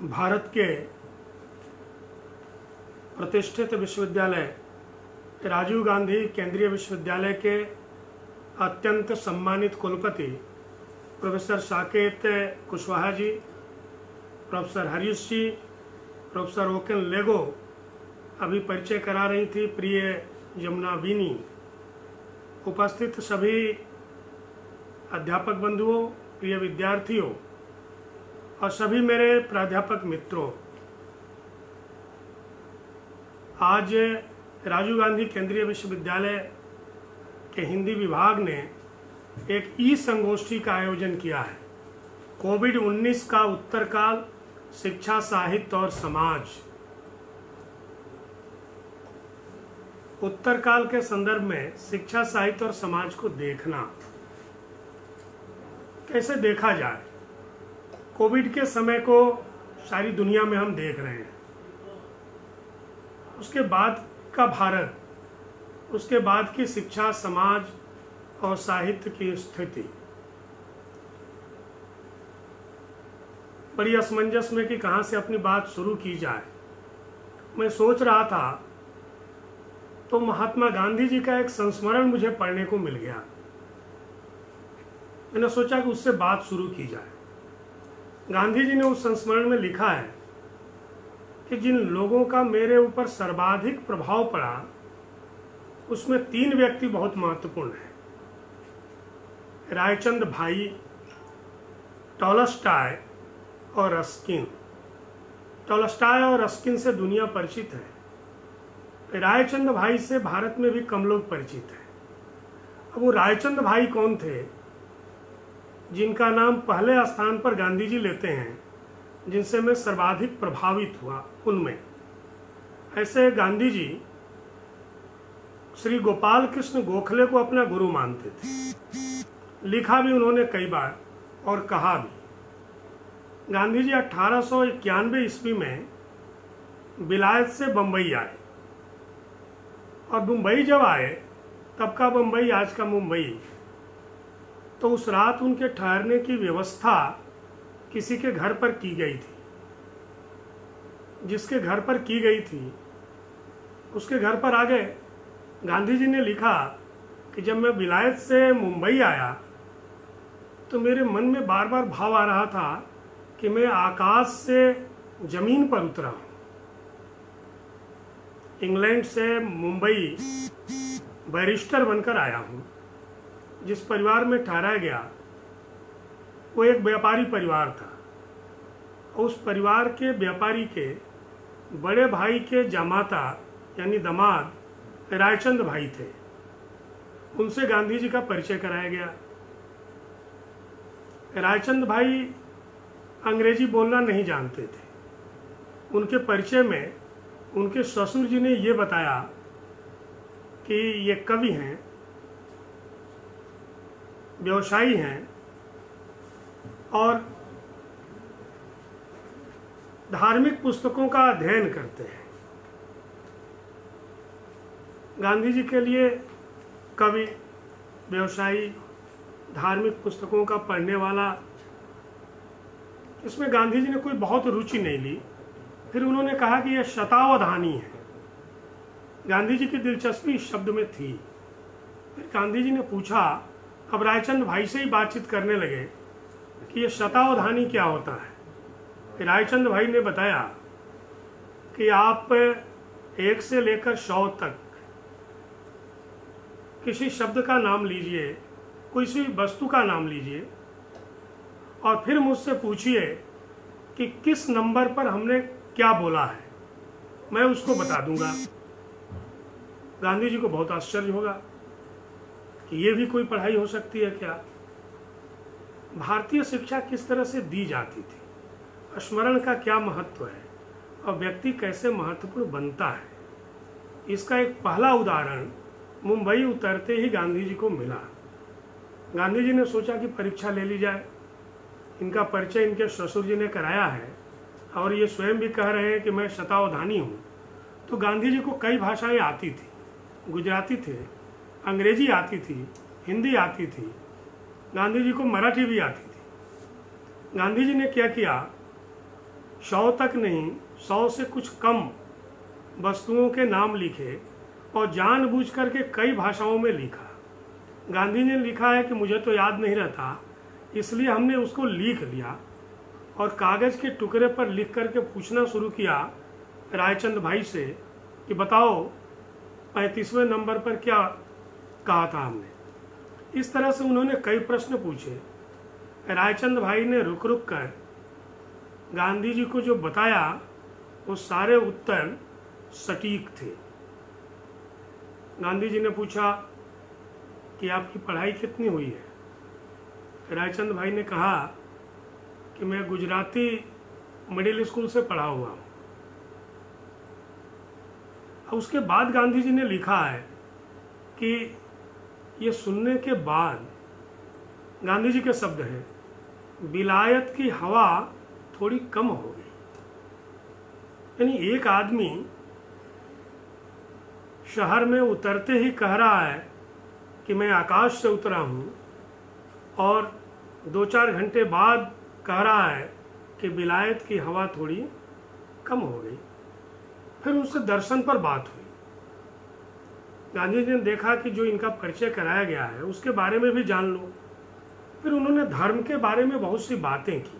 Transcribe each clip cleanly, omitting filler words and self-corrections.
भारत के प्रतिष्ठित विश्वविद्यालय राजीव गांधी केंद्रीय विश्वविद्यालय के अत्यंत सम्मानित कुलपति प्रोफेसर साकेत कुशवाहा जी, प्रोफेसर हरीश जी, प्रोफेसर ओकेन लेगो अभी परिचय करा रही थी, प्रिय यमुना बीनी, उपस्थित सभी अध्यापक बंधुओं, प्रिय विद्यार्थियों और सभी मेरे प्राध्यापक मित्रों, आज राजीव गांधी केंद्रीय विश्वविद्यालय के हिंदी विभाग ने एक ई संगोष्ठी का आयोजन किया है। कोविड-19 का उत्तरकाल, शिक्षा, साहित्य और समाज। उत्तरकाल के संदर्भ में शिक्षा, साहित्य और समाज को देखना, कैसे देखा जाए। कोविड के समय को सारी दुनिया में हम देख रहे हैं। उसके बाद का भारत, उसके बाद की शिक्षा, समाज और साहित्य की स्थिति बड़ी असमंजस में कि कहां से अपनी बात शुरू की जाए। मैं सोच रहा था तो महात्मा गांधी जी का एक संस्मरण मुझे पढ़ने को मिल गया। मैंने सोचा कि उससे बात शुरू की जाए। गांधी जी ने उस संस्मरण में लिखा है कि जिन लोगों का मेरे ऊपर सर्वाधिक प्रभाव पड़ा उसमें 3 व्यक्ति बहुत महत्वपूर्ण हैं। रायचंद भाई, टॉलस्टॉय और रस्किन। टॉलस्टॉय और रस्किन से दुनिया परिचित है। रायचंद भाई से भारत में भी कम लोग परिचित हैं। अब वो रायचंद भाई कौन थे जिनका नाम पहले स्थान पर गांधी जी लेते हैं, जिनसे मैं सर्वाधिक प्रभावित हुआ उनमें। ऐसे गांधी जी श्री गोपाल कृष्ण गोखले को अपना गुरु मानते थे। लिखा भी उन्होंने कई बार और कहा भी। गांधी जी 1891 ईस्वी में विलायत से बंबई आए और मुंबई जब आए, तब का बंबई आज का मुंबई, तो उस रात उनके ठहरने की व्यवस्था किसी के घर पर की गई थी। जिसके घर पर की गई थी उसके घर पर आ गए। गांधी जी ने लिखा कि जब मैं विलायत से मुंबई आया तो मेरे मन में बार बार भाव आ रहा था कि मैं आकाश से जमीन पर उतरा हूं। इंग्लैंड से मुंबई बैरिस्टर बनकर आया हूं। जिस परिवार में ठहराया गया वो एक व्यापारी परिवार था। उस परिवार के व्यापारी के बड़े भाई के जामाता यानी दामाद रायचंद भाई थे। उनसे गांधी जी का परिचय कराया गया। रायचंद भाई अंग्रेजी बोलना नहीं जानते थे। उनके परिचय में उनके ससुर जी ने ये बताया कि ये कवि हैं, व्यवसायी हैं और धार्मिक पुस्तकों का अध्ययन करते हैं। गांधी जी के लिए कवि, व्यवसायी, धार्मिक पुस्तकों का पढ़ने वाला, इसमें गांधी जी ने कोई बहुत रुचि नहीं ली। फिर उन्होंने कहा कि यह शतावधानी है। गांधी जी की दिलचस्पी इस शब्द में थी। फिर गांधी जी ने पूछा, अब रायचंद भाई से ही बातचीत करने लगे कि यह शतावधानी क्या होता है। रायचंद भाई ने बताया कि आप 1 से लेकर 100 तक किसी शब्द का नाम लीजिए, किसी वस्तु का नाम लीजिए और फिर मुझसे पूछिए कि किस नंबर पर हमने क्या बोला है, मैं उसको बता दूंगा। गांधी जी को बहुत आश्चर्य होगा कि ये भी कोई पढ़ाई हो सकती है क्या। भारतीय शिक्षा किस तरह से दी जाती थी, स्मरण का क्या महत्व है और व्यक्ति कैसे महत्वपूर्ण बनता है, इसका एक पहला उदाहरण मुंबई उतरते ही गांधी जी को मिला। गांधी जी ने सोचा कि परीक्षा ले ली जाए। इनका परिचय इनके ससुर जी ने कराया है और ये स्वयं भी कह रहे हैं कि मैं शतावधानी हूँ। तो गांधी जी को कई भाषाएं आती थी। गुजराती थे, अंग्रेजी आती थी, हिंदी आती थी, गांधी जी को मराठी भी आती थी। गांधी जी ने क्या किया 100 तक नहीं, 100 से कुछ कम वस्तुओं के नाम लिखे और जानबूझ करके कई भाषाओं में लिखा। गांधी ने लिखा है कि मुझे तो याद नहीं रहता, इसलिए हमने उसको लिख लिया और कागज़ के टुकड़े पर लिख करके पूछना शुरू किया रायचंद भाई से कि बताओ 35वें नंबर पर क्या कहा था हमने। इस तरह से उन्होंने कई प्रश्न पूछे। रायचंद भाई ने रुक रुक कर गांधी जी को जो बताया वो सारे उत्तर सटीक थे। गांधी जी ने पूछा कि आपकी पढ़ाई कितनी हुई है। रायचंद भाई ने कहा कि मैं गुजराती मिडिल स्कूल से पढ़ा हुआ हूँ। उसके बाद गांधी जी ने लिखा है कि ये सुनने के बाद, गांधी जी के शब्द हैं, विलायत की हवा थोड़ी कम हो गई। यानी एक आदमी शहर में उतरते ही कह रहा है कि मैं आकाश से उतरा हूँ और 2-4 घंटे बाद कह रहा है कि विलायत की हवा थोड़ी कम हो गई। फिर उनसे दर्शन पर बात हुई। गांधी जी ने देखा कि जो इनका परिचय कराया गया है उसके बारे में भी जान लो। फिर उन्होंने धर्म के बारे में बहुत सी बातें की।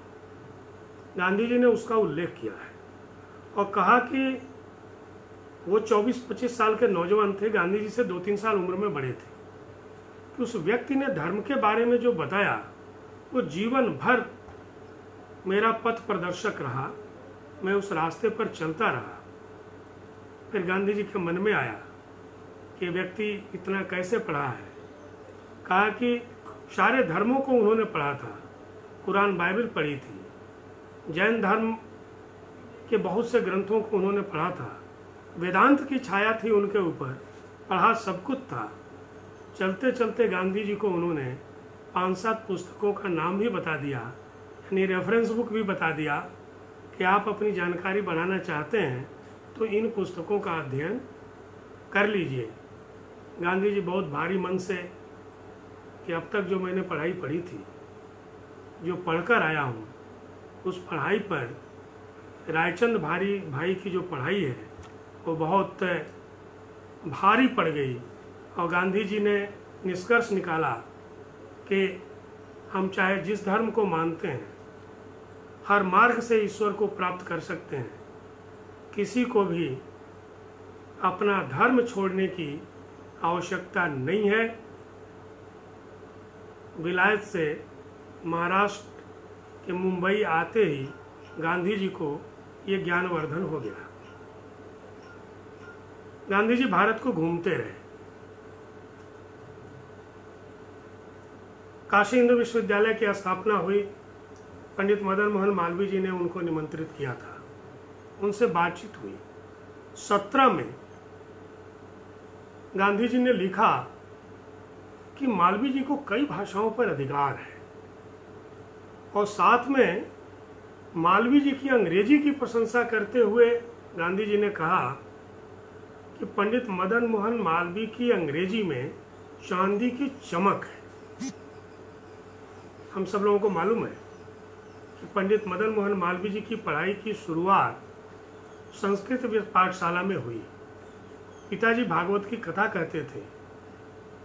गांधी जी ने उसका उल्लेख किया है और कहा कि वो 24-25 साल के नौजवान थे, गांधी जी से 2-3 साल उम्र में बड़े थे, कि उस व्यक्ति ने धर्म के बारे में जो बताया वो जीवन भर मेरा पथ प्रदर्शक रहा। मैं उस रास्ते पर चलता रहा। फिर गांधी जी के मन में आया कि व्यक्ति इतना कैसे पढ़ा है। कहा कि सारे धर्मों को उन्होंने पढ़ा था, कुरान बाइबल पढ़ी थी, जैन धर्म के बहुत से ग्रंथों को उन्होंने पढ़ा था, वेदांत की छाया थी उनके ऊपर, पढ़ा सब कुछ था। चलते चलते गांधी जी को उन्होंने 5-7 पुस्तकों का नाम भी बता दिया, यानी रेफरेंस बुक भी बता दिया कि आप अपनी जानकारी बढ़ाना चाहते हैं तो इन पुस्तकों का अध्ययन कर लीजिए। गांधी जी बहुत भारी मन से कि अब तक जो मैंने पढ़ाई पढ़ी थी, जो पढ़कर आया हूँ, उस पढ़ाई पर रायचंद भाई की जो पढ़ाई है वो बहुत भारी पड़ गई। और गांधी जी ने निष्कर्ष निकाला कि हम चाहे जिस धर्म को मानते हैं, हर मार्ग से ईश्वर को प्राप्त कर सकते हैं, किसी को भी अपना धर्म छोड़ने की आवश्यकता नहीं है। विलायत से महाराष्ट्र के मुंबई आते ही गांधी जी को ये ज्ञानवर्धन हो गया। गांधी जी भारत को घूमते रहे। काशी हिंदू विश्वविद्यालय की स्थापना हुई। पंडित मदन मोहन मालवीय जी ने उनको निमंत्रित किया था, उनसे बातचीत हुई। 17 में गांधी जी ने लिखा कि मालवीय जी को कई भाषाओं पर अधिकार है और साथ में मालवीय जी की अंग्रेजी की प्रशंसा करते हुए गांधी जी ने कहा कि पंडित मदन मोहन मालवीय की अंग्रेजी में चांदी की चमक है। हम सब लोगों को मालूम है कि पंडित मदन मोहन मालवीय जी की पढ़ाई की शुरुआत संस्कृत पाठशाला में हुई। पिताजी भागवत की कथा कहते थे।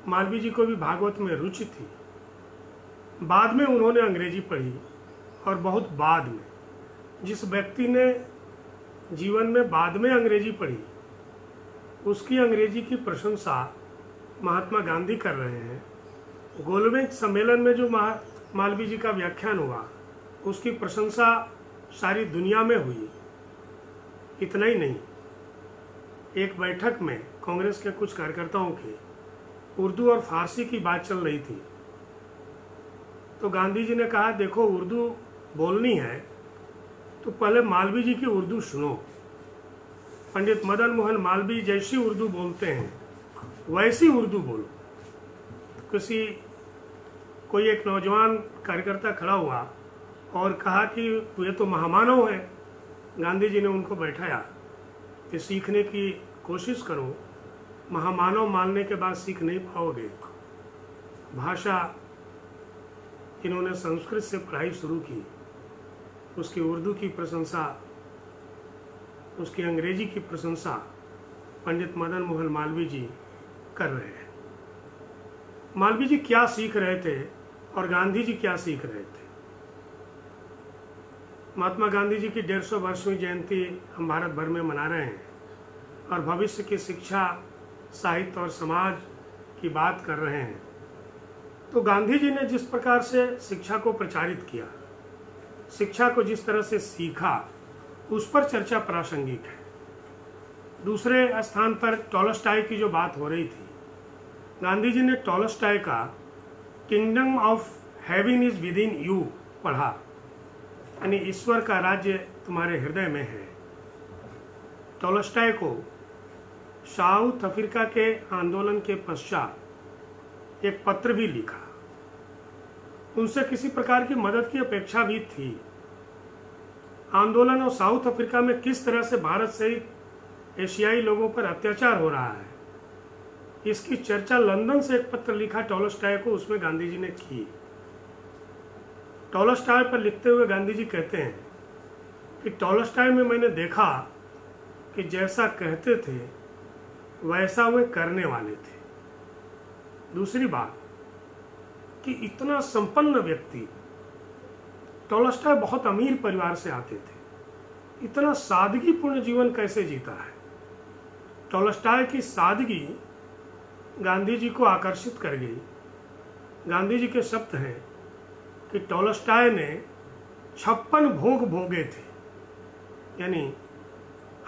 मालवीय जी को भी भागवत में रुचि थी। बाद में उन्होंने अंग्रेजी पढ़ी और बहुत बाद में। जिस व्यक्ति ने जीवन में बाद में अंग्रेजी पढ़ी, उसकी अंग्रेजी की प्रशंसा महात्मा गांधी कर रहे हैं। गोलमेज सम्मेलन में जो मालवीय जी का व्याख्यान हुआ, उसकी प्रशंसा सारी दुनिया में हुई। इतना ही नहीं, एक बैठक में कांग्रेस के कुछ कार्यकर्ताओं की उर्दू और फारसी की बात चल रही थी, तो गांधी जी ने कहा, देखो उर्दू बोलनी है तो पहले मालवीय जी की उर्दू सुनो। पंडित मदन मोहन मालवीय जैसी उर्दू बोलते हैं वैसी उर्दू बोलो। कोई एक नौजवान कार्यकर्ता खड़ा हुआ और कहा कि वे तो महामानव हैं। गांधी जी ने उनको बैठाया कि सीखने की कोशिश करो, महामानव मानने के बाद सीख नहीं पाओगे। भाषा इन्होंने संस्कृत से पढ़ाई शुरू की, उसकी उर्दू की प्रशंसा उसकी अंग्रेजी की प्रशंसा पंडित मदन मोहन मालवीय जी कर रहे हैं। मालवीय जी क्या सीख रहे थे और गांधी जी क्या सीख रहे थे? महात्मा गांधी जी की 150 वर्षवीं जयंती हम भारत भर में मना रहे हैं और भविष्य की शिक्षा, साहित्य और समाज की बात कर रहे हैं। तो गांधी जी ने जिस प्रकार से शिक्षा को प्रचारित किया, शिक्षा को जिस तरह से सीखा, उस पर चर्चा प्रासंगिक है। दूसरे स्थान पर टॉलस्टॉय की जो बात हो रही थी, गांधी जी ने टॉलस्टॉय का kingdom of heaven is with in you पढ़ा, यानी ईश्वर का राज्य तुम्हारे हृदय में है। टॉलस्टॉय को साउथ अफ्रीका के आंदोलन के पश्चात एक पत्र भी लिखा। उनसे किसी प्रकार की मदद की अपेक्षा भी थी। आंदोलन और साउथ अफ्रीका में किस तरह से भारत सहित एशियाई लोगों पर अत्याचार हो रहा है, इसकी चर्चा लंदन से एक पत्र लिखा टॉलस्टॉय को, उसमें गांधी जी ने की। टॉलस्टॉय पर लिखते हुए गांधी जी कहते हैं कि टॉलस्टॉय में मैंने देखा कि जैसा कहते थे वैसा वे करने वाले थे। दूसरी बात कि इतना संपन्न व्यक्ति, टॉलस्टॉय बहुत अमीर परिवार से आते थे, इतना सादगीपूर्ण जीवन कैसे जीता है? टॉलस्टॉय की सादगी गांधी जी को आकर्षित कर गई। गांधी जी के शब्द हैं कि टॉलस्टॉय ने 56 भोग भोगे थे, यानी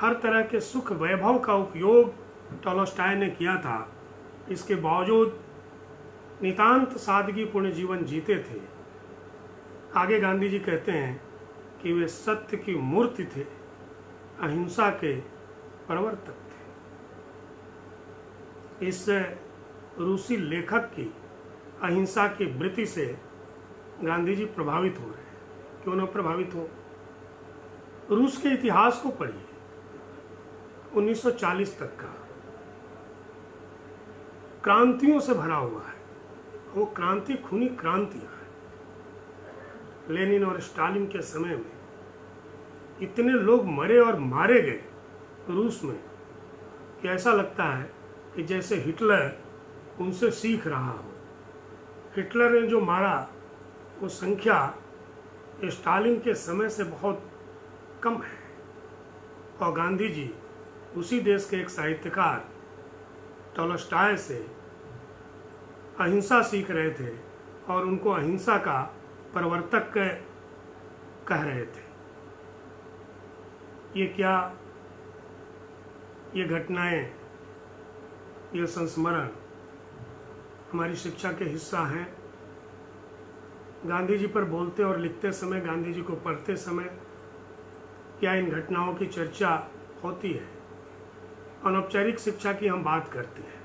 हर तरह के सुख वैभव का उपयोग टॉलस्टॉय ने किया था। इसके बावजूद नितांत सादगीपूर्ण जीवन जीते थे। आगे गांधी जी कहते हैं कि वे सत्य की मूर्ति थे, अहिंसा के प्रवर्तक थे। इस रूसी लेखक की अहिंसा की वृत्ति से गांधी जी प्रभावित हो रहे हैं। क्यों न प्रभावित हो? रूस के इतिहास को पढ़िए, 1940 तक का क्रांतियों से भरा हुआ है। वो क्रांति खूनी क्रांतियां हैं। लेनिन और स्टालिन के समय में इतने लोग मरे और मारे गए रूस में कि ऐसा लगता है कि जैसे हिटलर उनसे सीख रहा हो। हिटलर ने जो मारा वो संख्या स्टालिन के समय से बहुत कम है। और गांधी जी उसी देश के एक साहित्यकार टॉलस्टॉय से अहिंसा सीख रहे थे और उनको अहिंसा का प्रवर्तक कह रहे थे। ये क्या, ये घटनाएं, ये संस्मरण हमारी शिक्षा के हिस्सा हैं। गांधी जी पर बोलते और लिखते समय, गांधी जी को पढ़ते समय क्या इन घटनाओं की चर्चा होती है? अनौपचारिक शिक्षा की हम बात करते हैं।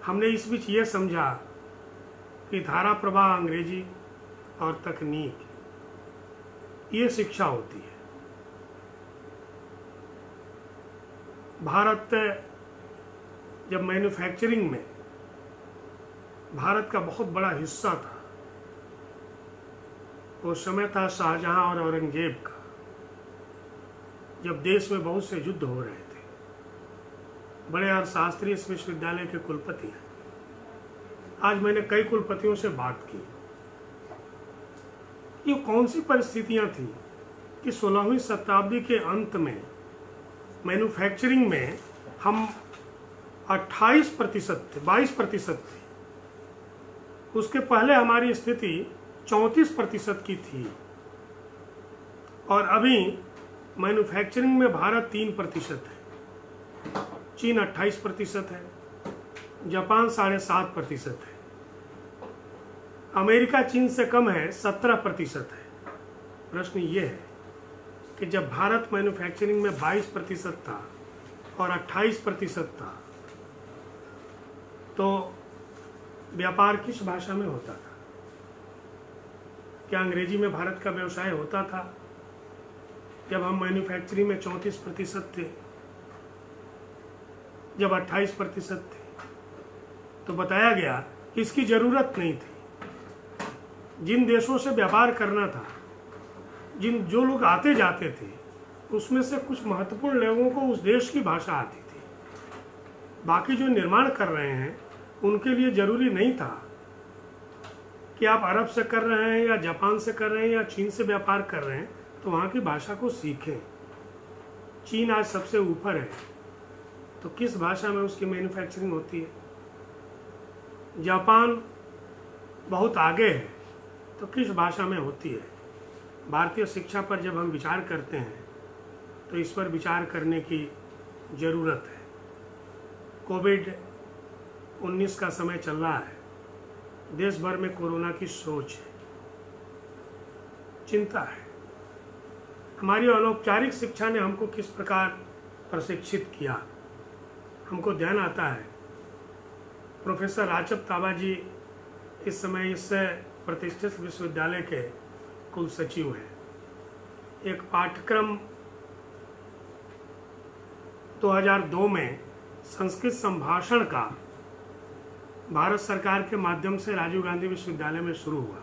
हमने इस बीच ये समझा कि धारा प्रवाह, अंग्रेजी और तकनीक, ये शिक्षा होती है। भारत जब मैन्युफैक्चरिंग में भारत का बहुत बड़ा हिस्सा था, वो समय था शाहजहां और औरंगजेब का, जब देश में बहुत से युद्ध हो रहे थे। बड़े और शास्त्री इस विश्वविद्यालय के कुलपति हैं। आज मैंने कई कुलपतियों से बात की। ये कौन सी परिस्थितियां थी कि 16वीं शताब्दी के अंत में मैन्युफैक्चरिंग में हम 28% थे, 22% थे। उसके पहले हमारी स्थिति 34% की थी। और अभी मैन्युफैक्चरिंग में भारत 3% है, चीन 28% है, जापान 7.5% है, अमेरिका चीन से कम है, 17% है। प्रश्न ये है कि जब भारत मैन्युफैक्चरिंग में 22% था और 28% था, तो व्यापार किस भाषा में होता था? क्या अंग्रेजी में भारत का व्यवसाय होता था? जब हम मैन्युफैक्चरिंग में 34% थे, जब 28% थे, तो बताया गया इसकी जरूरत नहीं थी। जिन देशों से व्यापार करना था, जो लोग आते जाते थे, उसमें से कुछ महत्वपूर्ण लोगों को उस देश की भाषा आती थी। बाकी जो निर्माण कर रहे हैं उनके लिए जरूरी नहीं था कि आप अरब से कर रहे हैं या जापान से कर रहे हैं या चीन से व्यापार कर रहे हैं तो वहाँ की भाषा को सीखें। चीन आज सबसे ऊपर है, तो किस भाषा में उसकी मैन्युफैक्चरिंग होती है? जापान बहुत आगे है, तो किस भाषा में होती है? भारतीय शिक्षा पर जब हम विचार करते हैं तो इस पर विचार करने की ज़रूरत है। कोविड-19 का समय चल रहा है, देश भर में कोरोना की सोच है, चिंता है। हमारी अनौपचारिक शिक्षा ने हमको किस प्रकार प्रशिक्षित किया, हमको ध्यान आता है। प्रोफेसर राचप ताबाजी इस समय इस प्रतिष्ठित विश्वविद्यालय के कुल सचिव हैं। एक पाठ्यक्रम 2002 में संस्कृत संभाषण का भारत सरकार के माध्यम से राजीव गांधी विश्वविद्यालय में शुरू हुआ।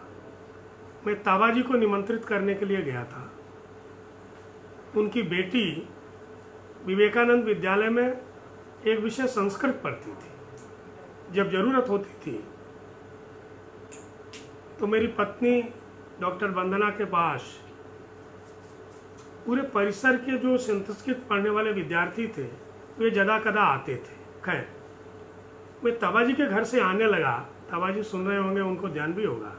मैं ताबाजी को निमंत्रित करने के लिए गया था। उनकी बेटी विवेकानंद विद्यालय में एक विषय संस्कृत पढ़ती थी। जब जरूरत होती थी तो मेरी पत्नी डॉक्टर वंदना के पास पूरे परिसर के जो संस्कृत पढ़ने वाले विद्यार्थी थे वे जदा कदा आते थे। खैर, मैं ताबाजी के घर से आने लगा। ताबाजी सुन रहे होंगे, उनको ध्यान भी होगा।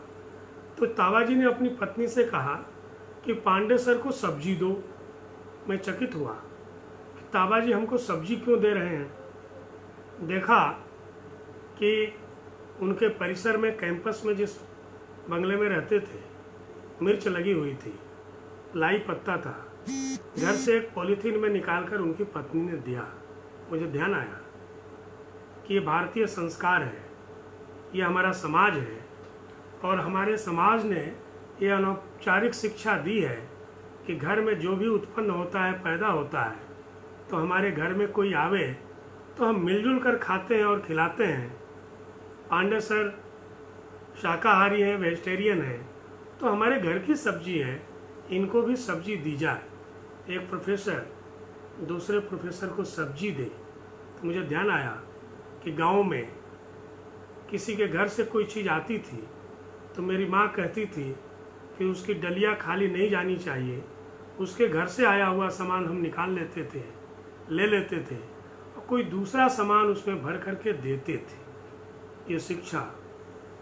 तो ताबाजी ने अपनी पत्नी से कहा कि पांडे सर को सब्जी दो। मैं चकित हुआ कि ताबाजी हमको सब्जी क्यों दे रहे हैं। देखा कि उनके परिसर में, कैंपस में जिस बंगले में रहते थे, मिर्च लगी हुई थी, लाई पत्ता था। घर से एक पॉलीथीन में निकालकर उनकी पत्नी ने दिया। मुझे ध्यान आया कि ये भारतीय संस्कार है, ये हमारा समाज है, और हमारे समाज ने ये अनौपचारिक शिक्षा दी है कि घर में जो भी उत्पन्न होता है, पैदा होता है, तो हमारे घर में कोई आवे तो हम मिलजुल कर खाते हैं और खिलाते हैं। पांडे सर शाकाहारी हैं, वेजिटेरियन हैं, तो हमारे घर की सब्जी है, इनको भी सब्जी दी जाए। एक प्रोफेसर दूसरे प्रोफेसर को सब्जी दे, तो मुझे ध्यान आया कि गांव में किसी के घर से कोई चीज़ आती थी तो मेरी माँ कहती थी कि उसकी डलिया खाली नहीं जानी चाहिए। उसके घर से आया हुआ सामान हम निकाल लेते थे, ले लेते थे, और कोई दूसरा सामान उसमें भर करके देते थे। ये शिक्षा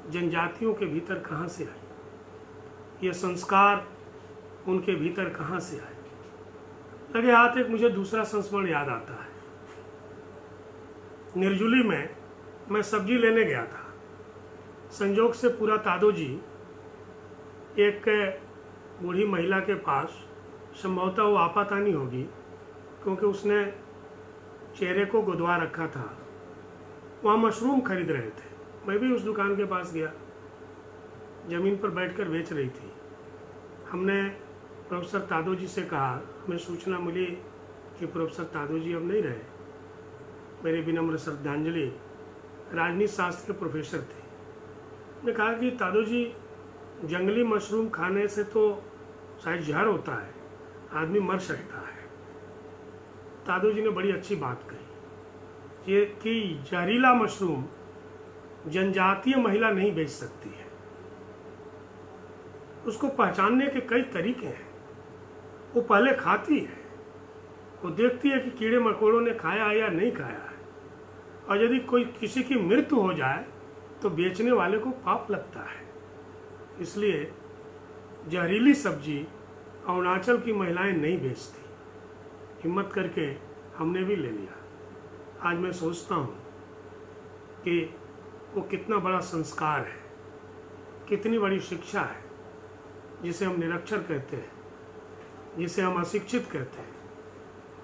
जनजातियों के भीतर कहाँ से आई? ये संस्कार उनके भीतर कहाँ से आए? लगे हाथ एक मुझे दूसरा संस्मरण याद आता है। निर्जुली में मैं सब्जी लेने गया था। संजोग से पूरा तादो जी एक बूढ़ी महिला के पास, संभवतः वो आपातानी होगी क्योंकि उसने चेहरे को गुदवा रखा था, वहाँ मशरूम खरीद रहे थे। मैं भी उस दुकान के पास गया, ज़मीन पर बैठकर बेच रही थी। हमने प्रोफेसर तादो जी से कहा, हमें सूचना मिली कि प्रोफेसर तादो जी अब नहीं रहे। मेरी विनम्र श्रद्धांजलि, राजनीति शास्त्र के प्रोफेसर थे। मैं कहा कि तादो जी, जंगली मशरूम खाने से तो शायद जहर होता है, आदमी मर सकता है। तादो जी ने बड़ी अच्छी बात कही, ये कि जहरीला मशरूम जनजातीय महिला नहीं बेच सकती है। उसको पहचानने के कई तरीके हैं। वो पहले खाती है, वो देखती है कि कीड़े मकोड़ों ने खाया है या नहीं खाया है, और यदि कोई किसी की मृत्यु हो जाए तो बेचने वाले को पाप लगता है। इसलिए जहरीली सब्जी अरुणाचल की महिलाएं नहीं बेचती। हिम्मत करके हमने भी ले लिया। आज मैं सोचता हूँ कि वो कितना बड़ा संस्कार है, कितनी बड़ी शिक्षा है, जिसे हम निरक्षर कहते हैं, जिसे हम अशिक्षित कहते हैं,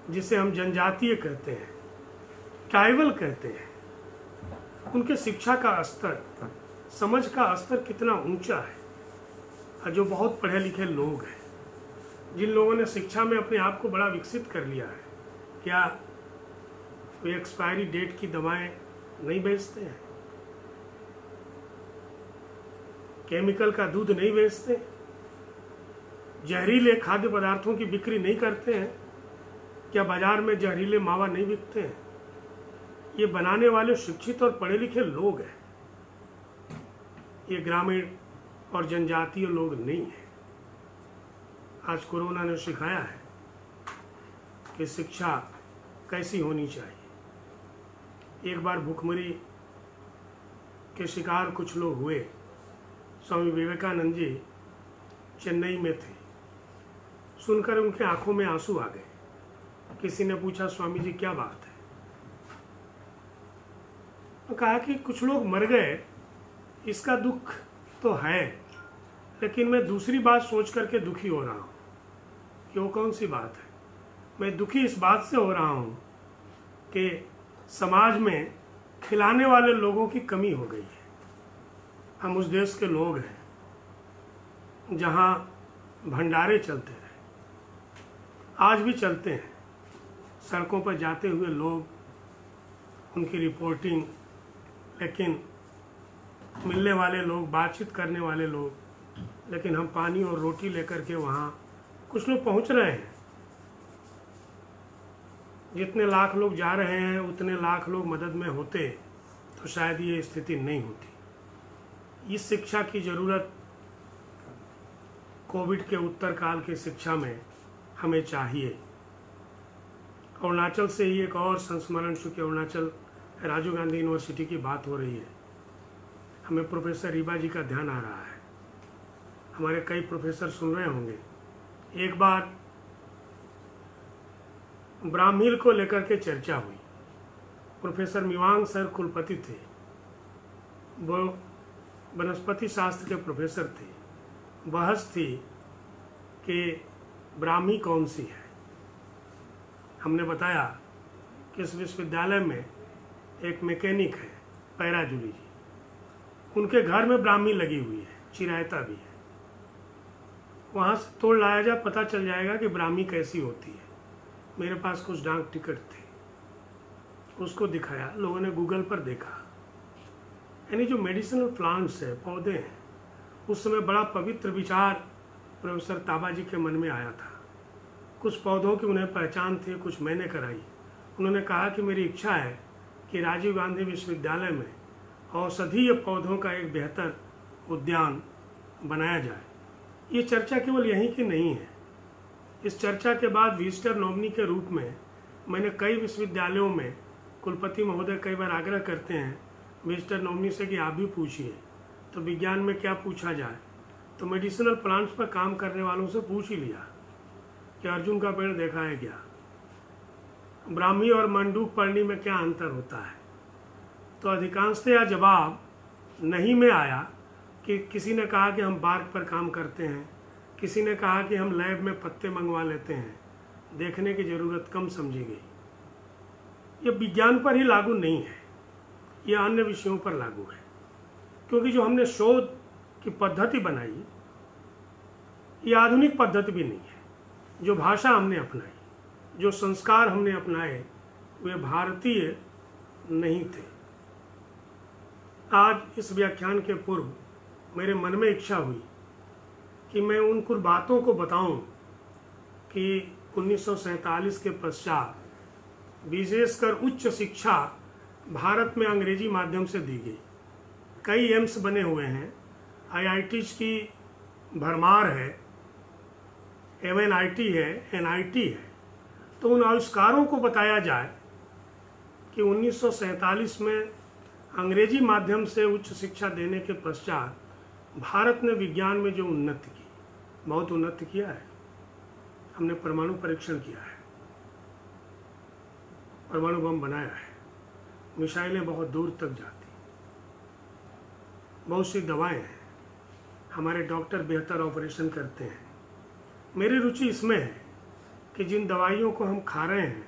जिसे हम जनजातीय कहते हैं, ट्राइबल कहते हैं। उनके शिक्षा का स्तर, समझ का स्तर कितना ऊंचा है। और जो बहुत पढ़े लिखे लोग हैं, जिन लोगों ने शिक्षा में अपने आप को बड़ा विकसित कर लिया है, क्या कोई एक्सपायरी डेट की दवाएं नहीं बेचते हैं? केमिकल का दूध नहीं बेचते? जहरीले खाद्य पदार्थों की बिक्री नहीं करते हैं? क्या बाजार में जहरीले मावा नहीं बिकते हैं? ये बनाने वाले शिक्षित और पढ़े लिखे लोग हैं, ये ग्रामीण और जनजातीय लोग नहीं हैं। आज कोरोना ने सिखाया है कि शिक्षा कैसी होनी चाहिए। एक बार भूखमरी के शिकार कुछ लोग हुए। स्वामी विवेकानंद जी चेन्नई में थे। सुनकर उनके आंखों में आंसू आ गए। किसी ने पूछा, स्वामी जी क्या बात है? तो कहा कि कुछ लोग मर गए, इसका दुख तो है, लेकिन मैं दूसरी बात सोच करके दुखी हो रहा हूँ। कि वो कौन सी बात है? मैं दुखी इस बात से हो रहा हूँ कि समाज में खिलाने वाले लोगों की कमी हो गई है। हम उस देश के लोग हैं जहाँ भंडारे चलते रहे, आज भी चलते हैं। सड़कों पर जाते हुए लोग, उनकी रिपोर्टिंग, लेकिन मिलने वाले लोग, बातचीत करने वाले लोग, लेकिन हम पानी और रोटी लेकर के वहाँ कुछ लोग पहुँच रहे हैं। जितने लाख लोग जा रहे हैं उतने लाख लोग मदद में होते तो शायद ये स्थिति नहीं होती। इस शिक्षा की ज़रूरत कोविड के उत्तर काल की शिक्षा में हमें चाहिए। अरुणाचल से ही एक और संस्मरण, चूँकि अरुणाचल राजीव गांधी यूनिवर्सिटी की बात हो रही है, हमें प्रोफेसर रीबा जी का ध्यान आ रहा है। हमारे कई प्रोफेसर सुन रहे होंगे। एक बार ब्राह्मीण को लेकर के चर्चा हुई। प्रोफेसर मिवांग सर कुलपति थे, वो वनस्पति शास्त्र के प्रोफेसर थे। बहस थी कि ब्राह्मी कौन सी है। हमने बताया कि इस विश्वविद्यालय में एक मैकेनिक है, पैराजूली जी, उनके घर में ब्राह्मी लगी हुई है, चिरायता भी है। वहाँ से तोड़ लाया जाए, पता चल जाएगा कि ब्राह्मी कैसी होती है। मेरे पास कुछ डाक टिकट थे, उसको दिखाया, लोगों ने गूगल पर देखा। यानी जो मेडिसिनल प्लांट्स है, पौधे हैं, उस समय बड़ा पवित्र विचार प्रोफेसर ताबा जी के मन में आया था। कुछ पौधों की उन्हें पहचान थी, कुछ मैंने कराई। उन्होंने कहा कि मेरी इच्छा है कि राजीव गांधी विश्वविद्यालय में औषधीय पौधों का एक बेहतर उद्यान बनाया जाए। ये चर्चा केवल यहीं की नहीं है। इस चर्चा के बाद विजिटर नॉमिनी के रूप में मैंने कई विश्वविद्यालयों में, कुलपति महोदय कई बार आग्रह करते हैं विजिटर नॉमिनी से कि आप भी पूछिए। तो विज्ञान में क्या पूछा जाए, तो मेडिसिनल प्लांट्स पर काम करने वालों से पूछ ही लिया कि अर्जुन का पेड़ देखा है क्या, ब्राह्मी और मंडूक पर्णी में क्या अंतर होता है। तो अधिकांशतः जवाब नहीं में आया कि किसी ने कहा कि हम बार्क पर काम करते हैं, किसी ने कहा कि हम लैब में पत्ते मंगवा लेते हैं। देखने की ज़रूरत कम समझी गई। ये विज्ञान पर ही लागू नहीं है, ये अन्य विषयों पर लागू है। क्योंकि जो हमने शोध की पद्धति बनाई, ये आधुनिक पद्धति भी नहीं है। जो भाषा हमने अपनाई, जो संस्कार हमने अपनाए, वे भारतीय नहीं थे। आज इस व्याख्यान के पूर्व मेरे मन में इच्छा हुई कि मैं उन कुछ बातों को बताऊं कि 1947 के पश्चात विशेषकर उच्च शिक्षा भारत में अंग्रेजी माध्यम से दी गई। कई एम्स बने हुए हैं, IITs की भरमार है, MNIT है, NIT है। तो उन आविष्कारों को बताया जाए कि 1947 में अंग्रेजी माध्यम से उच्च शिक्षा देने के पश्चात भारत ने विज्ञान में जो उन्नति की, बहुत उन्नति किया है। हमने परमाणु परीक्षण किया है, परमाणु बम बनाया है, मिसाइलें बहुत दूर तक जाती, बहुत सी दवाएं हैं, हमारे डॉक्टर बेहतर ऑपरेशन करते हैं। मेरी रुचि इसमें है कि जिन दवाइयों को हम खा रहे हैं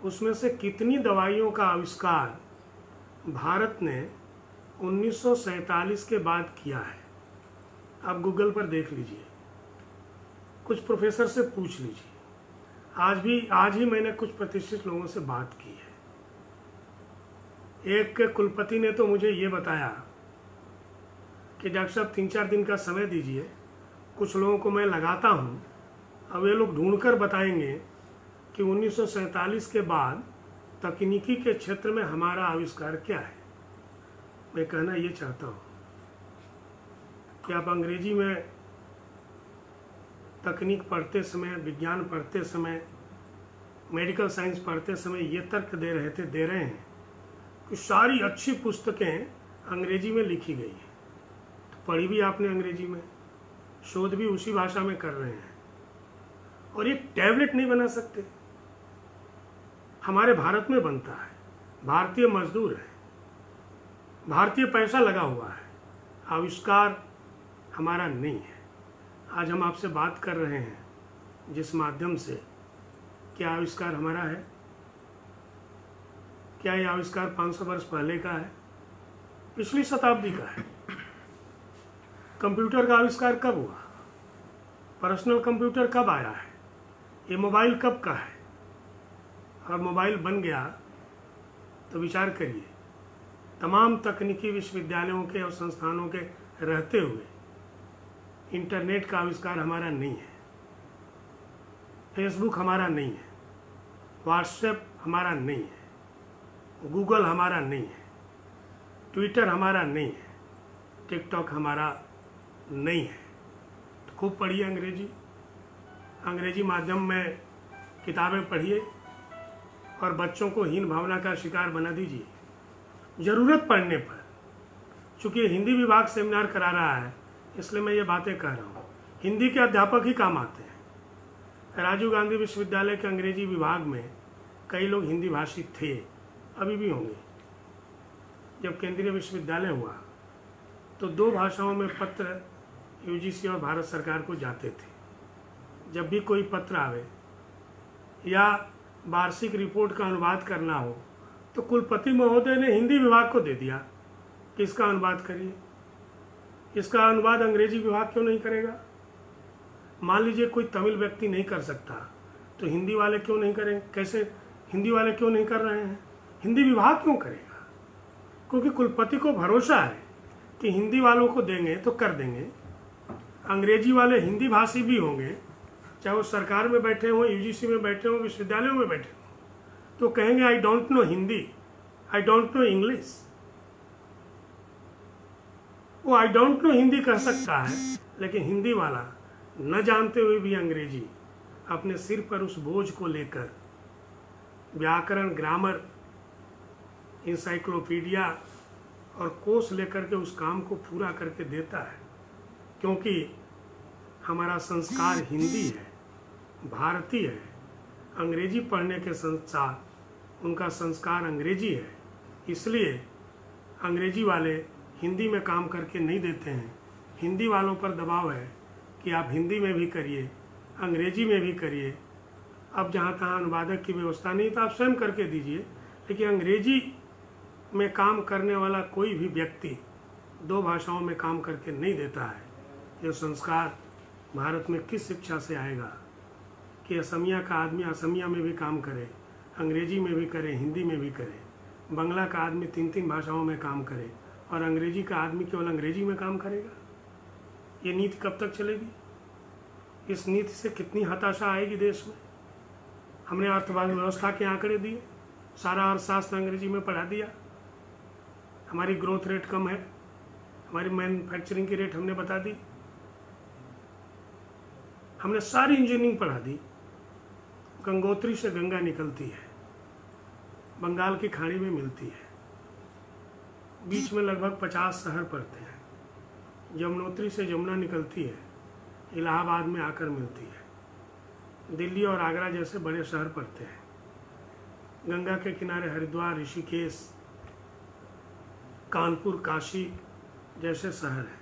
उसमें से कितनी दवाइयों का आविष्कार भारत ने 1947 के बाद किया है। आप गूगल पर देख लीजिए, कुछ प्रोफेसर से पूछ लीजिए। आज ही मैंने कुछ प्रतिष्ठित लोगों से बात की है। एक कुलपति ने तो मुझे ये बताया कि डॉक्टर साहब 3-4 दिन का समय दीजिए, कुछ लोगों को मैं लगाता हूँ, अब ये लोग ढूंढकर बताएंगे कि 1947 के बाद तकनीकी के क्षेत्र में हमारा आविष्कार क्या है। मैं कहना ये चाहता हूँ कि आप अंग्रेजी में तकनीक पढ़ते समय, विज्ञान पढ़ते समय, मेडिकल साइंस पढ़ते समय ये तर्क दे रहे हैं कि सारी अच्छी पुस्तकें अंग्रेजी में लिखी गई हैं। तो पढ़ी भी आपने अंग्रेजी में, शोध भी उसी भाषा में कर रहे हैं, और एक टैबलेट नहीं बना सकते। हमारे भारत में बनता है, भारतीय मजदूर है, भारतीय पैसा लगा हुआ है, आविष्कार हमारा नहीं है। आज हम आपसे बात कर रहे हैं जिस माध्यम से, क्या आविष्कार हमारा है? क्या यह आविष्कार 500 वर्ष पहले का है? पिछली शताब्दी का है। कंप्यूटर का आविष्कार कब हुआ? पर्सनल कंप्यूटर कब आया है? ये मोबाइल कब का है? और मोबाइल बन गया तो विचार करिए, तमाम तकनीकी विश्वविद्यालयों के और संस्थानों के रहते हुए इंटरनेट का आविष्कार हमारा नहीं है, फेसबुक हमारा नहीं है, व्हाट्सएप हमारा नहीं है, गूगल हमारा नहीं है, ट्विटर हमारा नहीं है, टिकटॉक हमारा नहीं है। तो खूब पढ़िए अंग्रेजी माध्यम में किताबें पढ़िए और बच्चों को हीन भावना का शिकार बना दीजिए। ज़रूरत पड़ने पर, चूँकि हिंदी विभाग सेमिनार करा रहा है इसलिए मैं ये बातें कह रहा हूँ, हिंदी के अध्यापक ही काम आते हैं। राजीव गांधी विश्वविद्यालय के अंग्रेजी विभाग में कई लोग हिंदी भाषी थे, अभी भी होंगे। जब केंद्रीय विश्वविद्यालय हुआ तो 2 भाषाओं में पत्र यूजीसी और भारत सरकार को जाते थे। जब भी कोई पत्र आवे या वार्षिक रिपोर्ट का अनुवाद करना हो तो कुलपति महोदय ने हिंदी विभाग को दे दिया कि इसका अनुवाद करिए। इसका अनुवाद अंग्रेजी विभाग क्यों नहीं करेगा? मान लीजिए कोई तमिल व्यक्ति नहीं कर सकता तो हिंदी वाले क्यों नहीं करेंगे? कैसे हिंदी वाले क्यों नहीं कर रहे हैं? हिंदी विभाग क्यों करेगा? क्योंकि कुलपति को भरोसा है कि हिंदी वालों को देंगे तो कर देंगे। अंग्रेजी वाले हिंदी भाषी भी होंगे, चाहे वो सरकार में बैठे हों, यूजीसी में बैठे हों, विश्वविद्यालयों में बैठे हों, तो कहेंगे I don't know Hindi, I don't know English. वो आई डोंट नो हिंदी कह सकता है, लेकिन हिंदी वाला न जानते हुए भी अंग्रेजी अपने सिर पर उस बोझ को लेकर व्याकरण, ग्रामर, इंसाइक्लोपीडिया और कोश लेकर के उस काम को पूरा करके देता है। क्योंकि हमारा संस्कार हिंदी है, भारतीय है। अंग्रेजी पढ़ने के साथ उनका संस्कार अंग्रेजी है, इसलिए अंग्रेजी वाले हिंदी में काम करके नहीं देते हैं। हिंदी वालों पर दबाव है कि आप हिंदी में भी करिए, अंग्रेजी में भी करिए। अब जहाँ तहाँ अनुवादक की व्यवस्था नहीं तो आप स्वयं करके दीजिए, लेकिन अंग्रेजी में काम करने वाला कोई भी व्यक्ति 2 भाषाओं में काम करके नहीं देता है। ये संस्कार भारत में किस शिक्षा से आएगा कि असमिया का आदमी असमिया में भी काम करे, अंग्रेजी में भी करे, हिंदी में भी करे, बंगला का आदमी 3 भाषाओं में काम करे और अंग्रेजी का आदमी केवल अंग्रेजी में काम करेगा? ये नीति कब तक चलेगी? इस नीति से कितनी हताशा आएगी देश में। हमने अर्थव्यवस्था के आंकड़े दिए, सारा अर्थशास्त्र अंग्रेजी में पढ़ा दिया, हमारी ग्रोथ रेट कम है, हमारी मैन्युफैक्चरिंग की रेट हमने बता दी, हमने सारी इंजीनियरिंग पढ़ा दी। गंगोत्री से गंगा निकलती है, बंगाल की खाड़ी में मिलती है, बीच में लगभग 50 शहर पड़ते हैं। यमुनोत्री से यमुना निकलती है, इलाहाबाद में आकर मिलती है। दिल्ली और आगरा जैसे बड़े शहर पड़ते हैं। गंगा के किनारे हरिद्वार, ऋषिकेश, कानपुर, काशी जैसे शहर हैं।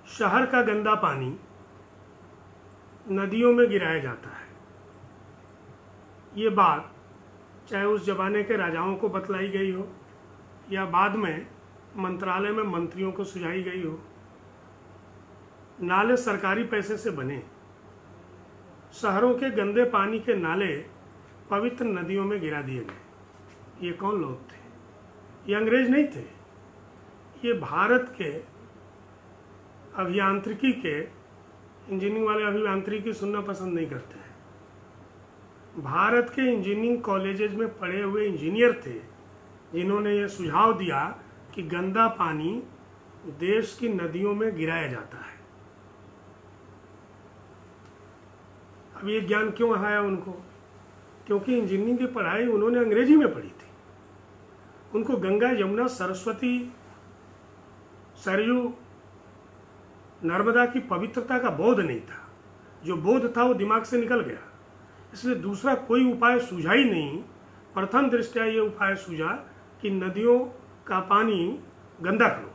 शहर का गंदा पानी नदियों में गिराया जाता है। ये बात चाहे उस जमाने के राजाओं को बतलाई गई हो या बाद में मंत्रालय में मंत्रियों को सुझाई गई हो। नाले सरकारी पैसे से बने, शहरों के गंदे पानी के नाले पवित्र नदियों में गिरा दिए गए। ये कौन लोग थे? ये अंग्रेज नहीं थे, ये भारत के अभियांत्रिकी के, इंजीनियरिंग वाले अभियांत्रिकी सुनना पसंद नहीं करते हैं, भारत के इंजीनियरिंग कॉलेजेस में पढ़े हुए इंजीनियर थे जिन्होंने ये सुझाव दिया कि गंदा पानी देश की नदियों में गिराया जाता है। अब ये ज्ञान क्यों आया उनको? क्योंकि इंजीनियरिंग की पढ़ाई उन्होंने अंग्रेजी में पढ़ी थी। उनको गंगा, यमुना, सरस्वती, सरयू, नर्मदा की पवित्रता का बोध नहीं था। जो बोध था वो दिमाग से निकल गया, इसलिए दूसरा कोई उपाय सूझा ही नहीं। प्रथम दृष्टया ये उपाय सूझा कि नदियों का पानी गंदा करो।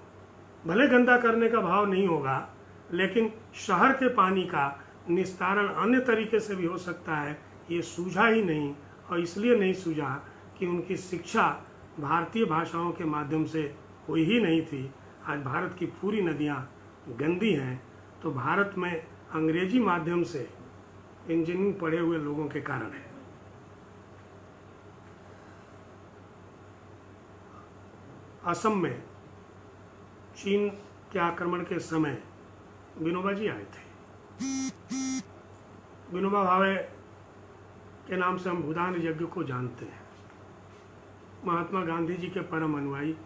भले गंदा करने का भाव नहीं होगा, लेकिन शहर के पानी का निस्तारण अन्य तरीके से भी हो सकता है। ये सूझा ही नहीं, और इसलिए नहीं सूझा कि उनकी शिक्षा भारतीय भाषाओं के माध्यम से हुई ही नहीं थी। आज भारत की पूरी नदियाँ गंदी हैं, तो भारत में अंग्रेजी माध्यम से इंजीनियरिंग पढ़े हुए लोगों के कारण है। असम में चीन के आक्रमण के समय विनोबा जी आए थे। विनोबा भावे के नाम से हम भूदान यज्ञ को जानते हैं। महात्मा गांधी जी के परम अनुयायी।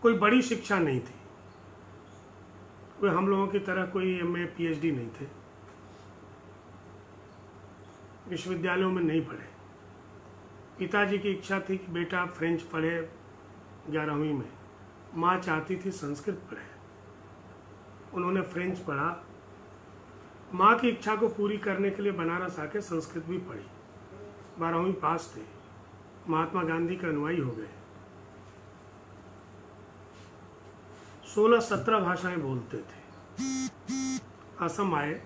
कोई बड़ी शिक्षा नहीं थी, वे हम लोगों की तरह कोई एमए पीएचडी नहीं थे, विश्वविद्यालयों में नहीं पढ़े। पिताजी की इच्छा थी कि बेटा फ्रेंच पढ़े 11वीं में, माँ चाहती थी संस्कृत पढ़े। उन्होंने फ्रेंच पढ़ा। माँ की इच्छा को पूरी करने के लिए बनारस आके संस्कृत भी पढ़ी। 12वीं पास थे, महात्मा गांधी के अनुयायी हो गए। 16-17 भाषाएं बोलते थे। असम आए,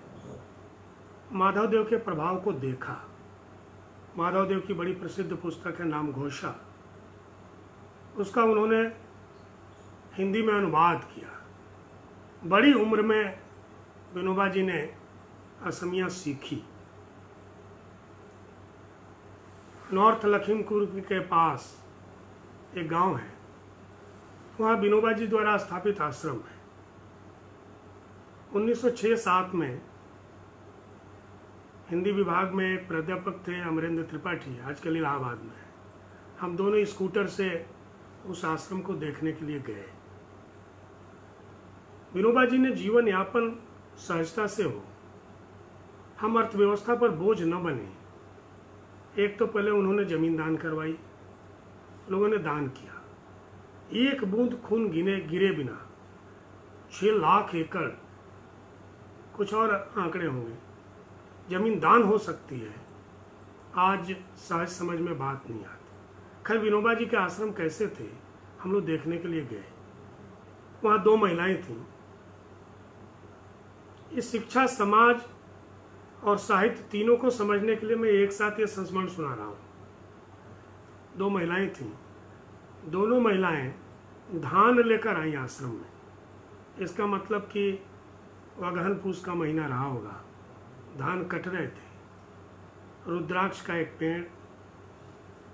माधवदेव के प्रभाव को देखा। माधवदेव की बड़ी प्रसिद्ध पुस्तक है नाम घोषा, उसका उन्होंने हिंदी में अनुवाद किया। बड़ी उम्र में विनोबा जी ने असमिया सीखी। नॉर्थ लखीमपुर के पास एक गांव है, वहाँ विनोबा जी द्वारा स्थापित आश्रम है। 1906-07 में हिंदी विभाग में एक प्राध्यापक थे अमरेंद्र त्रिपाठी, आजकल इलाहाबाद में। हम दोनों स्कूटर से उस आश्रम को देखने के लिए गए। विनोबा जी ने जीवन यापन सहजता से हो, हम अर्थव्यवस्था पर बोझ न बने। एक तो पहले उन्होंने जमीन दान करवाई, लोगों ने दान किया। एक बूंद खून गिरे बिना 6 लाख एकड़, कुछ और आंकड़े होंगे, जमीन दान हो सकती है। आज सहज समझ में बात नहीं आती। खैर विनोबा जी के आश्रम कैसे थे, हम लोग देखने के लिए गए। वहाँ 2 महिलाएं थीं। इस शिक्षा, समाज और साहित्य तीनों को समझने के लिए मैं एक साथ ये संस्मरण सुना रहा हूँ। 2 महिलाएं थीं। दोनों महिलाएं धान लेकर आई आश्रम में। इसका मतलब कि अगहन पूस का महीना रहा होगा, धान कट रहे थे। रुद्राक्ष का एक पेड़,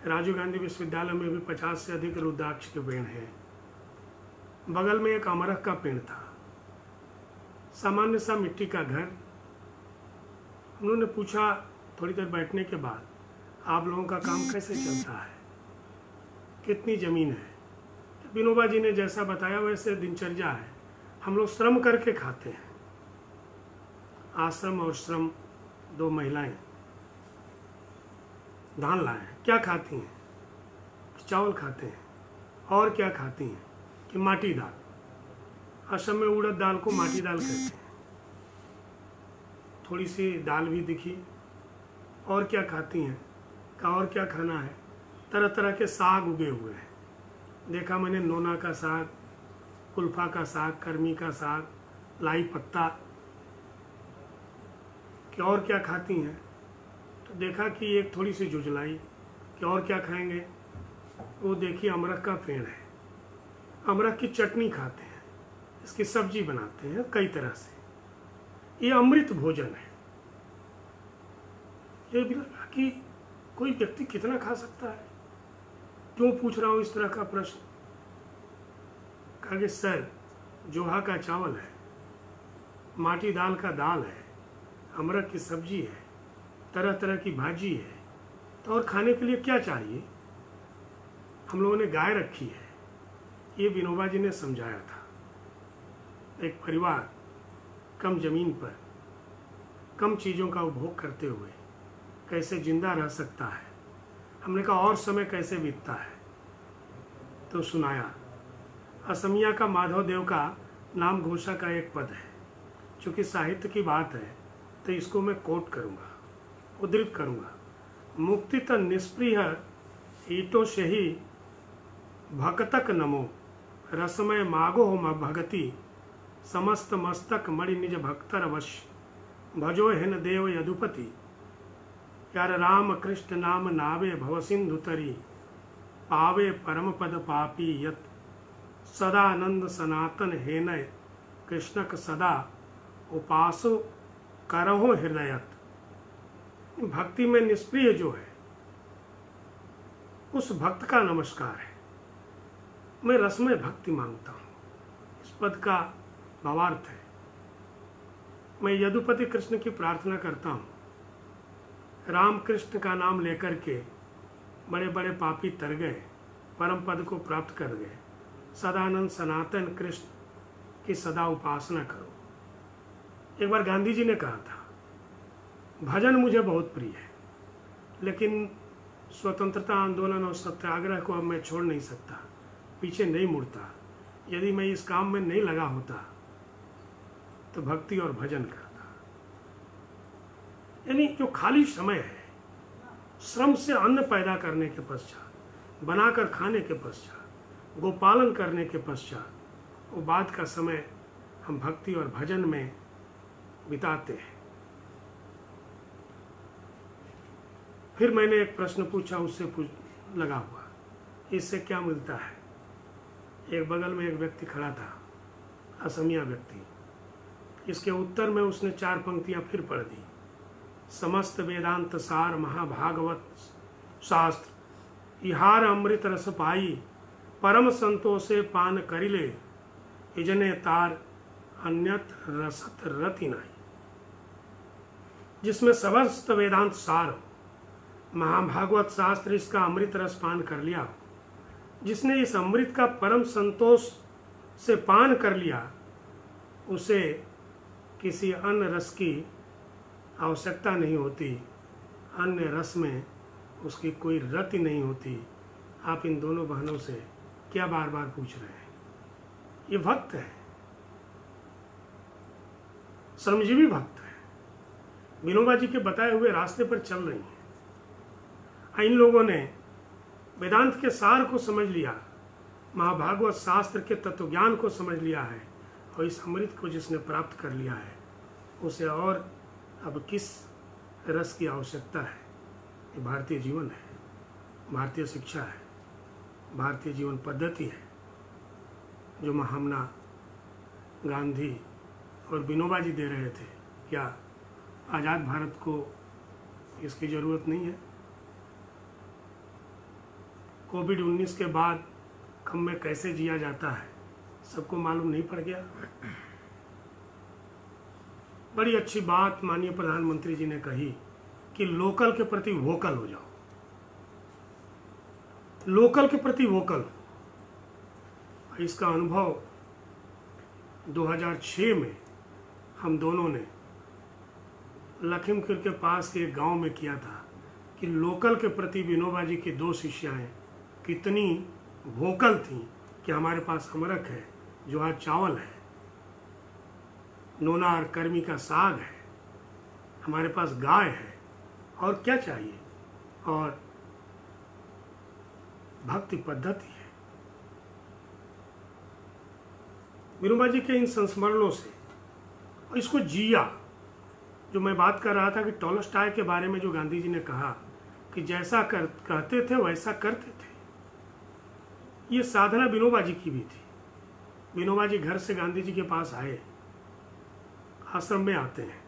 राजीव गांधी विश्वविद्यालय में भी 50 से अधिक रुद्राक्ष के पेड़ हैं। बगल में एक अमरख का पेड़ था, सामान्य सा मिट्टी का घर। उन्होंने पूछा थोड़ी देर बैठने के बाद, आप लोगों का काम कैसे चलता है, कितनी ज़मीन है? तो विनोबा जी ने जैसा बताया वैसे दिनचर्या है, हम लोग श्रम करके खाते हैं। आश्रम और श्रम, 2 महिलाएं धान लाए। क्या खाती हैं? चावल खाते हैं। और क्या खाती हैं? कि माटी दाल। असम में उड़द दाल को माटी दाल कहते हैं। थोड़ी सी दाल भी दिखी। और क्या खाती हैं? का और क्या खाना है? तरह तरह के साग उगे हुए हैं। देखा मैंने नोना का साग, कुल्फा का साग, कर्मी का साग, लाई पत्ता। कि और क्या खाती हैं? तो देखा कि एक थोड़ी सी जुजलाई। कि और क्या खाएंगे? वो देखिए अमरख का पेड़ है, अमरख की चटनी खाते हैं, इसकी सब्जी बनाते हैं कई तरह से। ये अमृत भोजन है। ये भी लगा कि कोई व्यक्ति कितना खा सकता है? क्यों पूछ रहा हूँ इस तरह का प्रश्न? कहा कि सर, जोहा का चावल है, माटी दाल का दाल है, अमरख की सब्जी है, तरह तरह की भाजी है, तो और खाने के लिए क्या चाहिए? हम लोगों ने गाय रखी है। ये विनोबा जी ने समझाया था। एक परिवार कम जमीन पर कम चीज़ों का उपभोग करते हुए कैसे जिंदा रह सकता है। हमने कहा और समय कैसे बीतता है, तो सुनाया। असमिया का माधव देव का नाम घोषा का एक पद है। चूँकि साहित्य की बात है तो इसको मैं कोट करूँगा, उद्धृत करूँगा। मुक्ति त निष्प्रिय ईटों से ही भक्तक नमो, रसमय मागो हो भगति, समस्त मस्तक मणि निज भक्तर अवश्य, भजो हेन देव यदुपति, यार राम कृष्ण नाम नावे भव सिंधु तरी, पावे परम पद पापी यत, सदानंद सनातन हेनय कृष्णक सदा, उपासो करहो हृदयत। भक्ति में निष्प्रिय जो है उस भक्त का नमस्कार है। मैं रसमय भक्ति मांगता हूँ। इस पद का भावार्थ है, मैं यदुपति कृष्ण की प्रार्थना करता हूँ। राम कृष्ण का नाम लेकर के बड़े बड़े पापी तर गए, परम पद को प्राप्त कर गए। सदानंद सनातन कृष्ण की सदा उपासना करो। एक बार गांधी जी ने कहा था, भजन मुझे बहुत प्रिय है, लेकिन स्वतंत्रता आंदोलन और सत्याग्रह को अब मैं छोड़ नहीं सकता, पीछे नहीं मुड़ता। यदि मैं इस काम में नहीं लगा होता तो भक्ति और भजन करता। यानी जो खाली समय है, श्रम से अन्न पैदा करने के पश्चात, बनाकर खाने के पश्चात, गोपालन करने के पश्चात, वो बाद का समय हम भक्ति और भजन में बिताते हैं। फिर मैंने एक प्रश्न पूछा, उससे लगा हुआ, इससे क्या मिलता है? एक बगल में एक व्यक्ति खड़ा था, असमिया व्यक्ति। इसके उत्तर में उसने 4 पंक्तियां फिर पढ़ दी। समस्त वेदांत सार महाभागवत शास्त्र, इहार अमृत रस पाई, परम संतोषे पान करिले, इजने तार अन्यत रसत रति नाई। जिसमें समस्त वेदांत सार हो, महाभागवत शास्त्र इसका अमृत रस पान कर लिया, जिसने इस अमृत का परम संतोष से पान कर लिया, उसे किसी अन्य रस की आवश्यकता नहीं होती, अन्य रस में उसकी कोई रति नहीं होती। आप इन दोनों बहनों से क्या बार बार पूछ रहे हैं? ये भक्त है, श्रमजीवी भक्त है, विनोबा जी के बताए हुए रास्ते पर चल रही हैं। इन लोगों ने वेदांत के सार को समझ लिया, महाभागवत शास्त्र के तत्वज्ञान को समझ लिया है, और इस अमृत को जिसने प्राप्त कर लिया है, उसे और अब किस रस की आवश्यकता है? ये भारतीय जीवन है, भारतीय शिक्षा है, भारतीय जीवन पद्धति है, जो महामना गांधी और विनोबा जी दे रहे थे। क्या आज़ाद भारत को इसकी ज़रूरत नहीं है? कोविड-19 के बाद कम में कैसे जिया जाता है सबको मालूम नहीं पड़ गया? बड़ी अच्छी बात माननीय प्रधानमंत्री जी ने कही कि लोकल के प्रति वोकल हो जाओ, लोकल के प्रति वोकल। इसका अनुभव 2006 में हम दोनों ने लखीमपुर के पास के एक गांव में किया था कि लोकल के प्रति विनोबा जी की 2 शिष्याएं कितनी वोकल थी कि हमारे पास अमरक है, जो आज चावल है, नोना और कर्मी का साग है, हमारे पास गाय है, और क्या चाहिए? और भक्ति पद्धति है। विनोबा जी के इन संस्मरणों से, और इसको जिया, जो मैं बात कर रहा था कि टॉलस्टॉय के बारे में जो गांधी जी ने कहा कि जैसा कहते थे वैसा करते थे, ये साधना विनोबा जी की भी थी। विनोबा जी घर से गांधी जी के पास आए, आश्रम में आते हैं,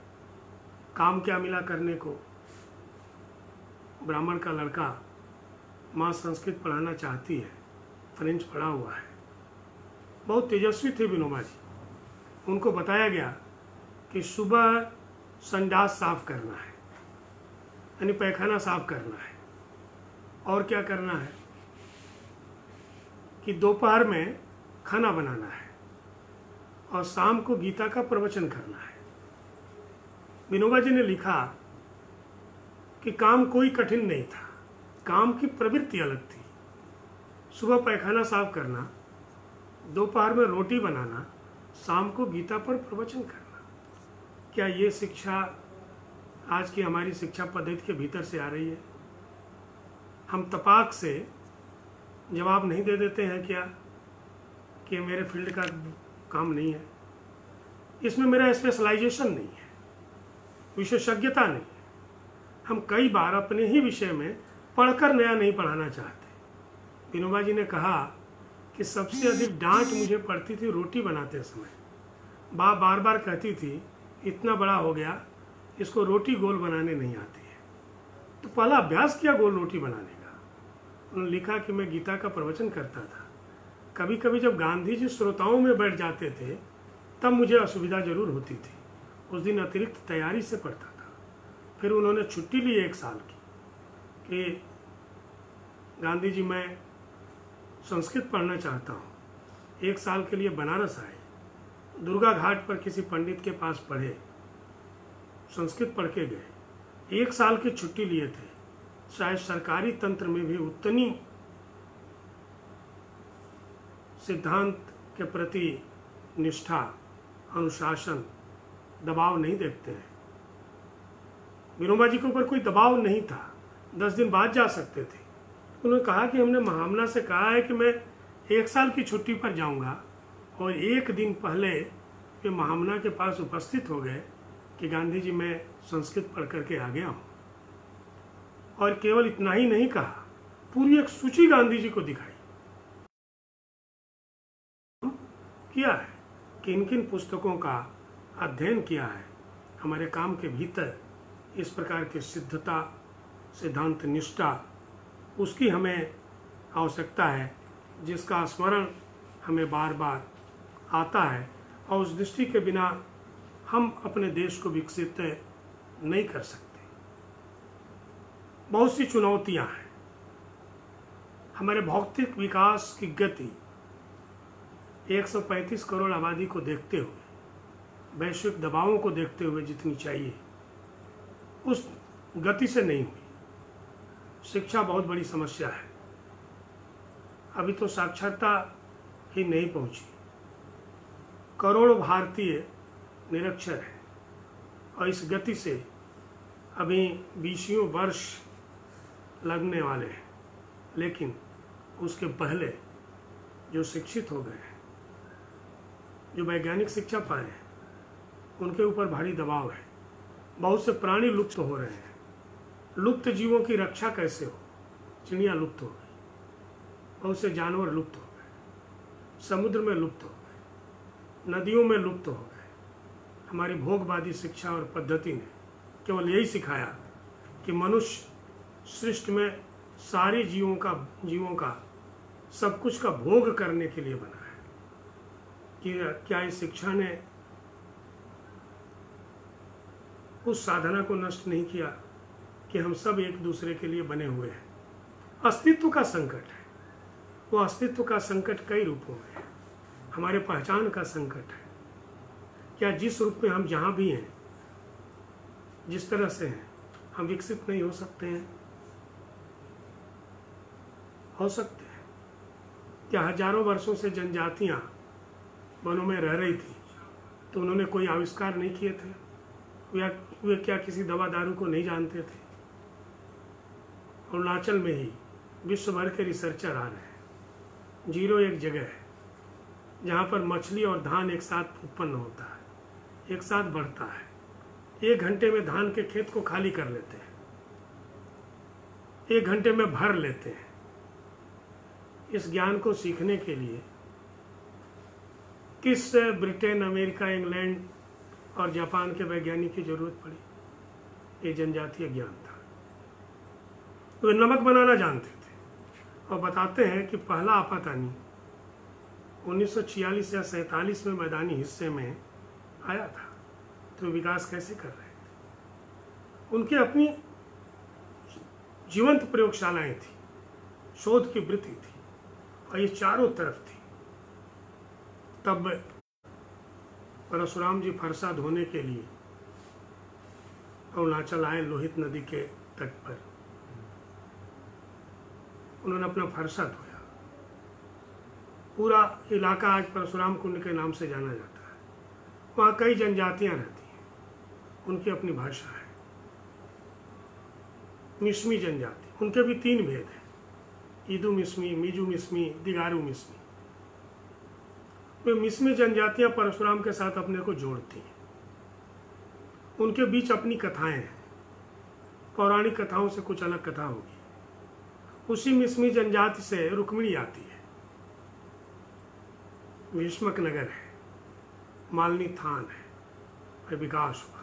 काम क्या मिला करने को? ब्राह्मण का लड़का, माँ संस्कृत पढ़ाना चाहती है, फ्रेंच पढ़ा हुआ है, बहुत तेजस्वी थे विनोबा जी। उनको बताया गया कि सुबह संडास साफ करना है, यानी पैखाना साफ करना है। और क्या करना है कि दोपहर में खाना बनाना है और शाम को गीता का प्रवचन करना है। विनोबा जी ने लिखा कि काम कोई कठिन नहीं था, काम की प्रवृत्ति अलग थी। सुबह पैखाना साफ करना, दोपहर में रोटी बनाना, शाम को गीता पर प्रवचन करना। क्या ये शिक्षा आज की हमारी शिक्षा पद्धति के भीतर से आ रही है? हम तपाक से जवाब नहीं दे देते हैं क्या कि मेरे फील्ड का काम नहीं है, इसमें मेरा स्पेशलाइजेशन नहीं है, विशेषज्ञता नहीं है। हम कई बार अपने ही विषय में पढ़कर नया नहीं पढ़ाना चाहते। विनोबा जी ने कहा कि सबसे अधिक डांट मुझे पड़ती थी रोटी बनाते समय। बार बार कहती थी इतना बड़ा हो गया, इसको रोटी गोल बनाने नहीं आती है। तो पहला अभ्यास किया गोल रोटी बनाने का। उन्होंने लिखा कि मैं गीता का प्रवचन करता था, कभी कभी जब गांधी जी श्रोताओं में बैठ जाते थे तब मुझे असुविधा जरूर होती थी। उस दिन अतिरिक्त तैयारी से पढ़ता था। फिर उन्होंने छुट्टी ली 1 साल की कि गांधी जी मैं संस्कृत पढ़ना चाहता हूँ। 1 साल के लिए बनारस आए, दुर्गा घाट पर किसी पंडित के पास पढ़े, संस्कृत पढ़ के गए। 1 साल की छुट्टी लिए थे। शायद सरकारी तंत्र में भी उतनी सिद्धांत के प्रति निष्ठा, अनुशासन, दबाव नहीं देखते हैं। विनोबा जी के ऊपर कोई दबाव नहीं था, 10 दिन बाद जा सकते थे। उन्होंने कहा कि हमने महामना से कहा है कि मैं 1 साल की छुट्टी पर जाऊंगा, और 1 दिन पहले वे महामना के पास उपस्थित हो गए कि गांधी जी मैं संस्कृत पढ़ करके आ गया हूँ। और केवल इतना ही नहीं कहा, पूरी एक सूची गांधी जी को दिखाई। किया है, किन किन पुस्तकों का अध्ययन किया है। हमारे काम के भीतर इस प्रकार की सिद्धता, सिद्धांत निष्ठा, उसकी हमें आवश्यकता है, जिसका स्मरण हमें बार बार आता है। और उस दृष्टि के बिना हम अपने देश को विकसित नहीं कर सकते। बहुत सी चुनौतियां हैं। हमारे भौतिक विकास की गति 135 करोड़ आबादी को देखते हुए, वैश्विक दबावों को देखते हुए जितनी चाहिए उस गति से नहीं हुई। शिक्षा बहुत बड़ी समस्या है। अभी तो साक्षरता ही नहीं पहुंची। करोड़ों भारतीय निरक्षर हैं और इस गति से अभी 20 वर्ष लगने वाले हैं। लेकिन उसके पहले जो शिक्षित हो गए हैं, जो वैज्ञानिक शिक्षा पाए हैं, उनके ऊपर भारी दबाव है। बहुत से प्राणी लुप्त हो रहे हैं। लुप्त जीवों की रक्षा कैसे हो? चिड़िया लुप्त हो गई, बहुत से जानवर लुप्त हो गए, समुद्र में लुप्त हो गए, नदियों में लुप्त हो गए। हमारी भोगवादी शिक्षा और पद्धति ने केवल यही सिखाया कि मनुष्य सृष्टि में सारे जीवों का सब कुछ का भोग करने के लिए बना है। कि क्या इस शिक्षा ने उस साधना को नष्ट नहीं किया कि हम सब एक दूसरे के लिए बने हुए हैं? अस्तित्व का संकट है। वो अस्तित्व का संकट कई रूपों में है। हमारे पहचान का संकट है। क्या जिस रूप में हम जहाँ भी हैं, जिस तरह से हैं, हम विकसित नहीं हो सकते हैं? हो सकते हैं। क्या हजारों वर्षों से जनजातियां वनों में रह रही थी तो उन्होंने कोई आविष्कार नहीं किए थे? वे क्या किसी दवा दारू को नहीं जानते थे? अरुणाचल में ही विश्व भर के रिसर्चर आ रहे हैं। 0 एक जगह है जहाँ पर मछली और धान एक साथ उत्पन्न होता है, एक साथ बढ़ता है। 1 घंटे में धान के खेत को खाली कर लेते हैं, 1 घंटे में भर लेते हैं। इस ज्ञान को सीखने के लिए किस ब्रिटेन, अमेरिका, इंग्लैंड और जापान के वैज्ञानिक की जरूरत पड़ी? ये जनजातीय ज्ञान था। वे नमक बनाना जानते थे और बताते हैं कि पहला आपातानी 1946 या 47 में मैदानी हिस्से में आया था। तो विकास कैसे कर रहे थे? उनकी अपनी जीवंत प्रयोगशालाएं थी, शोध की वृत्ति थी, और ये चारों तरफ थी। तब परशुराम जी फरसा धोने के लिए अरुणाचल आए, लोहित नदी के तट पर। उन्होंने अपना फरसा धोया। पूरा इलाका आज परशुराम कुंड के नाम से जाना जाता है। वहाँ कई जनजातियाँ रहती हैं, उनकी अपनी भाषा है। मिश्मी जनजाति, उनके भी 3 भेद हैं, ईदू मिश्मी, मीजू मिश्मी, दिगारू मिश्मी। वे मिश्मी जनजातियाँ परशुराम के साथ अपने को जोड़ती हैं। उनके बीच अपनी कथाएं हैं, पौराणिक कथाओं से कुछ अलग कथा होगी। उसी मिश्मी जनजाति से रुक्मिणी आती है, भीष्मक नगर है, मालनी थान है, फिर विकास हुआ।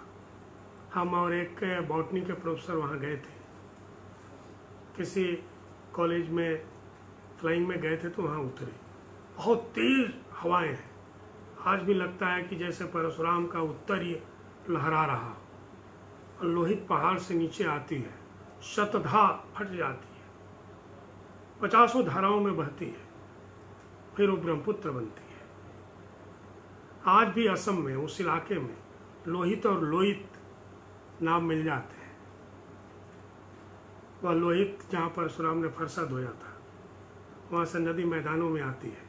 हम और एक बॉटनी के प्रोफेसर वहाँ गए थे, किसी कॉलेज में फ्लाइंग में गए थे, तो वहाँ उतरे। बहुत तेज हवाएं हैं, आज भी लगता है कि जैसे परशुराम का उत्तरीय लहरा रहा, और लोहित पहाड़ से नीचे आती है, शतधा फट जाती है, 50 धाराओं में बहती है, फिर वो ब्रह्मपुत्र बनती है। आज भी असम में उस इलाके में लोहित और लोहित नाम मिल जाते हैं। वह लोहित जहाँ परशुराम ने फरसा धोया था, वहाँ से नदी मैदानों में आती है,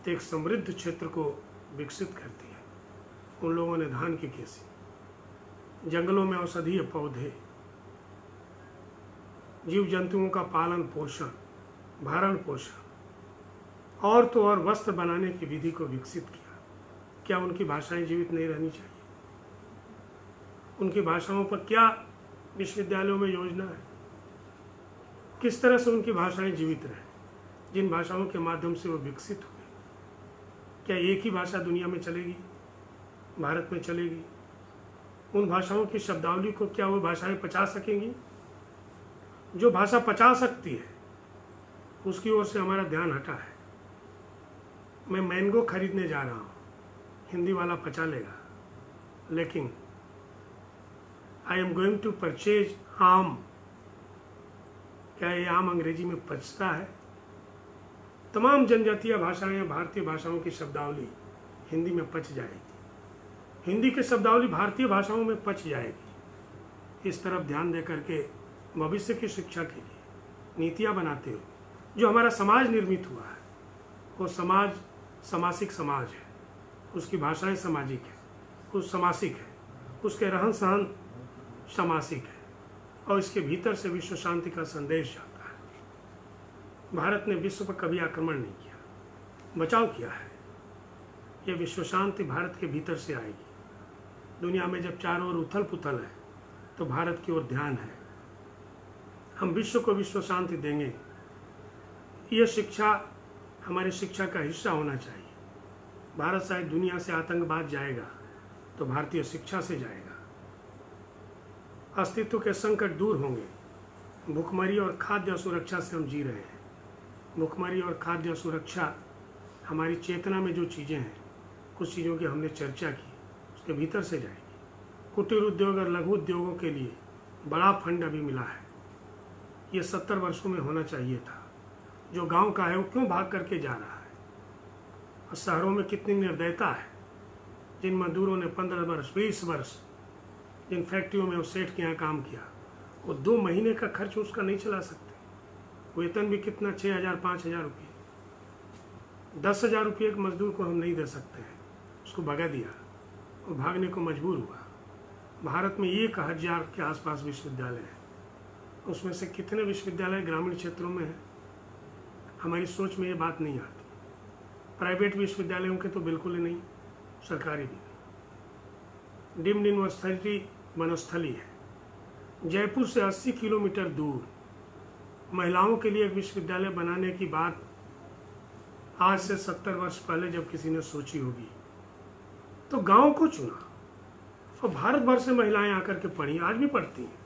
तो एक समृद्ध क्षेत्र को विकसित करती है। उन लोगों ने धान की खेती, जंगलों में औषधीय पौधे, जीव जंतुओं का पालन पोषण, भरण पोषण, और तो और वस्त्र बनाने की विधि को विकसित किया। क्या उनकी भाषाएं जीवित नहीं रहनी चाहिए? उनकी भाषाओं पर क्या विश्वविद्यालयों में योजना है? किस तरह से उनकी भाषाएं जीवित रहें, जिन भाषाओं के माध्यम से वो विकसित हुए? क्या एक ही भाषा दुनिया में चलेगी, भारत में चलेगी? उन भाषाओं की शब्दावली को क्या वो भाषाएं पचा सकेंगी? जो भाषा पचा सकती है, उसकी ओर से हमारा ध्यान हटा है। मैं मैंगो खरीदने जा रहा हूँ, हिंदी वाला पचा लेगा, लेकिन I am going to purchase आम, क्या ये आम अंग्रेजी में पचता है? तमाम जनजातीय भाषाएं, भारतीय भाषाओं की शब्दावली हिंदी में पच जाएगी, हिंदी की शब्दावली भारतीय भाषाओं में पच जाएगी। इस तरफ ध्यान दे करके भविष्य की शिक्षा के लिए नीतियाँ बनाते हो। जो हमारा समाज निर्मित हुआ है, वो समाज समासिक समाज है, उसकी भाषाएं सामाजिक है, उस समासिक है, उसके रहन सहन समासिक है, और इसके भीतर से विश्व शांति का संदेश जाता है। भारत ने विश्व पर कभी आक्रमण नहीं किया, बचाव किया है। ये विश्व शांति भारत के भीतर से आएगी। दुनिया में जब चारों ओर उथल पुथल है, तो भारत की ओर ध्यान है। हम विश्व को विश्व शांति देंगे। ये शिक्षा हमारी शिक्षा का हिस्सा होना चाहिए। भारत शायद दुनिया से आतंकवाद जाएगा, तो भारतीय शिक्षा से जाएगा। अस्तित्व के संकट दूर होंगे। भुखमरी और खाद्य सुरक्षा से हम जी रहे हैं। भुखमरी और खाद्य सुरक्षा हमारी चेतना में जो चीज़ें हैं, कुछ चीज़ों की हमने चर्चा की, उसके भीतर से जाएगी। कुटीर उद्योग और लघु उद्योगों के लिए बड़ा फंड अभी मिला है। ये 70 वर्षों में होना चाहिए था। जो गांव का है वो क्यों भाग करके जा रहा है? और शहरों में कितनी निर्दयता है। जिन मजदूरों ने 15 वर्ष 20 वर्ष जिन फैक्ट्रियों में उस सेठ के यहाँ काम किया, वो 2 महीने का खर्च उसका नहीं चला सकते। वेतन भी कितना, 6,000 5,000 रुपये। 10,000 रुपये एक मजदूर को हम नहीं दे सकते हैं। उसको भगा दिया, वो भागने को मजबूर हुआ। भारत में 1,000 के आसपास विश्वविद्यालय हैं। उसमें से कितने विश्वविद्यालय ग्रामीण क्षेत्रों में हैं? हमारी सोच में ये बात नहीं आती। प्राइवेट विश्वविद्यालयों के तो बिल्कुल ही नहीं, सरकारी भी नहीं। डीम्ड यूनिवर्सिटी वनस्थली है। जयपुर से 80 किलोमीटर दूर महिलाओं के लिए एक विश्वविद्यालय बनाने की बात आज से 70 वर्ष पहले जब किसी ने सोची होगी, तो गांव को चुना और भारत भर से महिलाएं आकर के पढ़ी, आज भी पढ़ती हैं।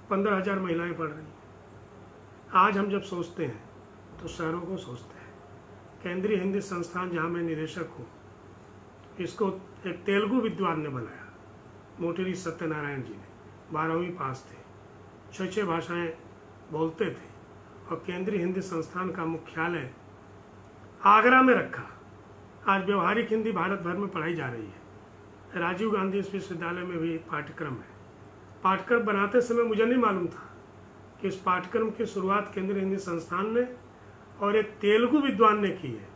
15,000 महिलाएं पढ़ रही हैं। आज हम जब सोचते हैं तो शहरों को सोचते हैं। केंद्रीय हिंदी संस्थान जहाँ मैं निदेशक हूँ, इसको एक तेलुगु विद्वान ने बनाया, मोटेरी सत्यनारायण जी ने। 12वीं पास थे, 6 भाषाएं बोलते थे, और केंद्रीय हिंदी संस्थान का मुख्यालय आगरा में रखा। आज व्यवहारिक हिंदी भारत भर में पढ़ाई जा रही है। राजीव गांधी विश्वविद्यालय में भी पाठ्यक्रम है। पाठ्यक्रम बनाते समय मुझे नहीं मालूम था कि इस पाठ्यक्रम की शुरुआत केंद्रीय हिंदी संस्थान ने और एक तेलुगु विद्वान ने की है।